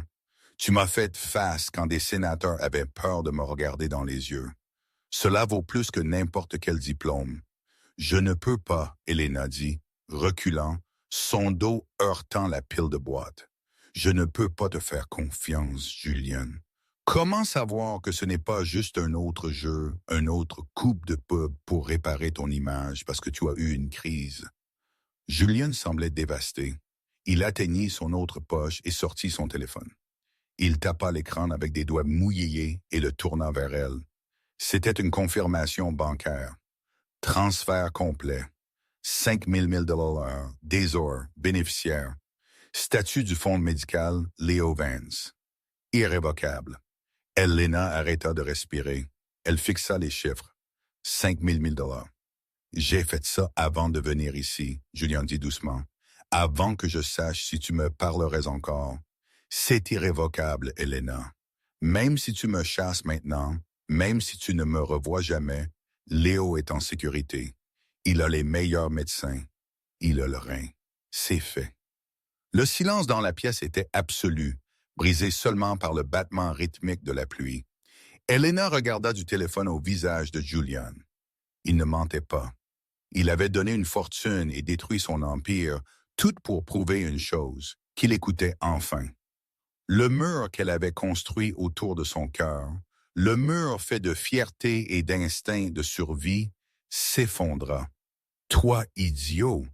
Tu m'as fait face quand des sénateurs avaient peur de me regarder dans les yeux. Cela vaut plus que n'importe quel diplôme. Je ne peux pas, Elena dit, reculant, son dos heurtant la pile de boîtes. Je ne peux pas te faire confiance, Julien. Comment savoir que ce n'est pas juste un autre jeu, un autre coupe de pub pour réparer ton image parce que tu as eu une crise? Julien semblait dévasté. Il atteignit son autre poche et sortit son téléphone. Il tapa l'écran avec des doigts mouillés et le tourna vers elle. C'était une confirmation bancaire. Transfert complet. 5 000 $, Désor, bénéficiaire. Statut du fonds médical, Léo Vance. Irrévocable. Elena arrêta de respirer. Elle fixa les chiffres. 5 000 $. J'ai fait ça avant de venir ici, Julien dit doucement. Avant que je sache si tu me parlerais encore. C'est irrévocable, Elena. Même si tu me chasses maintenant, même si tu ne me revois jamais, Léo est en sécurité. Il a les meilleurs médecins. Il a le rein. C'est fait. Le silence dans la pièce était absolu, brisé seulement par le battement rythmique de la pluie. Elena regarda du téléphone au visage de Julien. Il ne mentait pas. Il avait donné une fortune et détruit son empire, tout pour prouver une chose. qu'il écoutait enfin. Le mur qu'elle avait construit autour de son cœur, le mur fait de fierté et d'instinct de survie, s'effondra. Toi, idiot!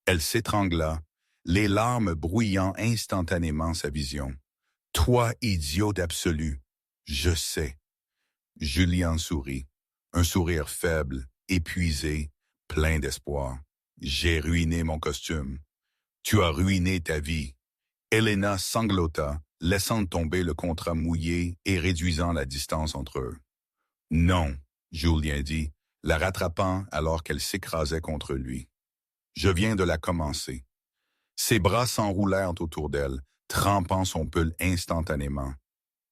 Elle s'étrangla, les larmes brouillant instantanément sa vision. Toi, idiot absolu! Je sais. Julien sourit, un sourire faible, épuisé, plein d'espoir. J'ai ruiné mon costume. Tu as ruiné ta vie. Elena sanglota, laissant tomber le contrat mouillé et réduisant la distance entre eux. Non, Julien dit, la rattrapant alors qu'elle s'écrasait contre lui. Je viens de la commencer. Ses bras s'enroulèrent autour d'elle, trempant son pull instantanément.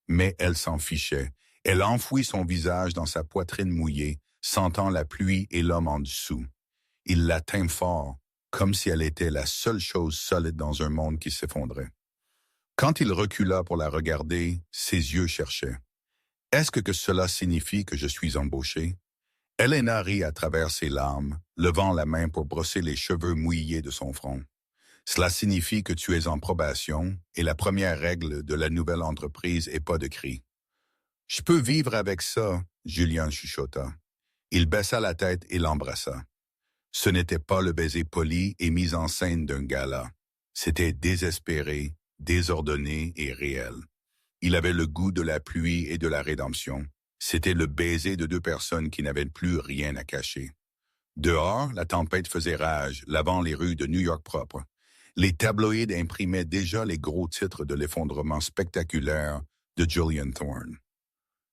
Mais elle s'en fichait. Elle enfouit son visage dans sa poitrine mouillée, sentant la pluie et l'homme en dessous. Il la tint fort, comme si elle était la seule chose solide dans un monde qui s'effondrait. Quand il recula pour la regarder, ses yeux cherchaient. Est-ce que cela signifie que je suis embauché? Elena rit à travers ses larmes, levant la main pour brosser les cheveux mouillés de son front. Cela signifie que tu es en probation et la première règle de la nouvelle entreprise est pas de cris. Je peux vivre avec ça, Julien chuchota. Il baissa la tête et l'embrassa. Ce n'était pas le baiser poli et mis en scène d'un gala. C'était désespéré, désordonné et réel. Il avait le goût de la pluie et de la rédemption. C'était le baiser de deux personnes qui n'avaient plus rien à cacher. Dehors, la tempête faisait rage, lavant les rues de New York propres. Les tabloïds imprimaient déjà les gros titres de l'effondrement spectaculaire de Julian Thorne.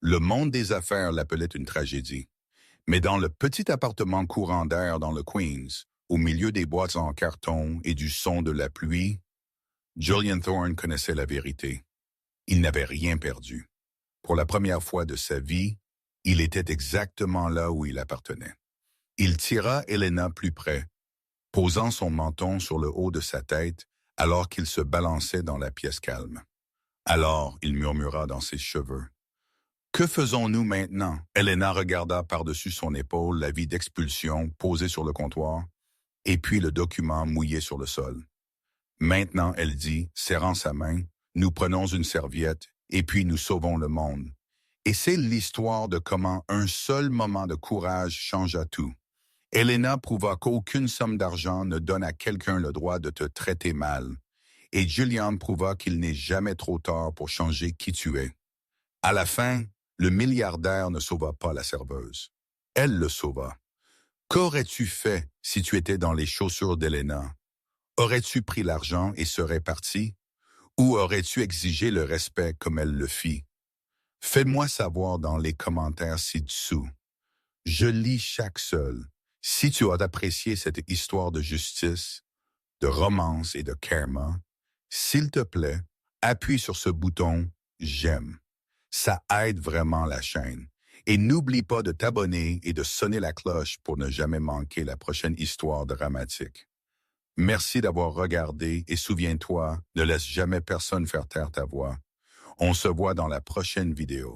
Le monde des affaires l'appelait une tragédie. Mais dans le petit appartement courant d'air dans le Queens, au milieu des boîtes en carton et du son de la pluie, Julian Thorne connaissait la vérité. Il n'avait rien perdu. Pour la première fois de sa vie, il était exactement là où il appartenait. Il tira Elena plus près, posant son menton sur le haut de sa tête alors qu'il se balançait dans la pièce calme. Alors, il murmura dans ses cheveux. « Que faisons-nous maintenant ?» Elena regarda par-dessus son épaule l'avis d'expulsion posé sur le comptoir, et puis le document mouillé sur le sol. Maintenant, elle dit, serrant sa main, nous prenons une serviette, et puis nous sauvons le monde. Et c'est l'histoire de comment un seul moment de courage changea tout. Elena prouva qu'aucune somme d'argent ne donne à quelqu'un le droit de te traiter mal. Et Julian prouva qu'il n'est jamais trop tard pour changer qui tu es. À la fin, le milliardaire ne sauva pas la serveuse. Elle le sauva. Qu'aurais-tu fait si tu étais dans les chaussures d'Elena? Aurais-tu pris l'argent et serais parti? Ou aurais-tu exigé le respect comme elle le fit? Fais-moi savoir dans les commentaires ci-dessous. Je lis chaque seul. Si tu as apprécié cette histoire de justice, de romance et de karma, s'il te plaît, appuie sur ce bouton « J'aime ». Ça aide vraiment la chaîne. Et n'oublie pas de t'abonner et de sonner la cloche pour ne jamais manquer la prochaine histoire dramatique. Merci d'avoir regardé et souviens-toi, ne laisse jamais personne faire taire ta voix. On se voit dans la prochaine vidéo.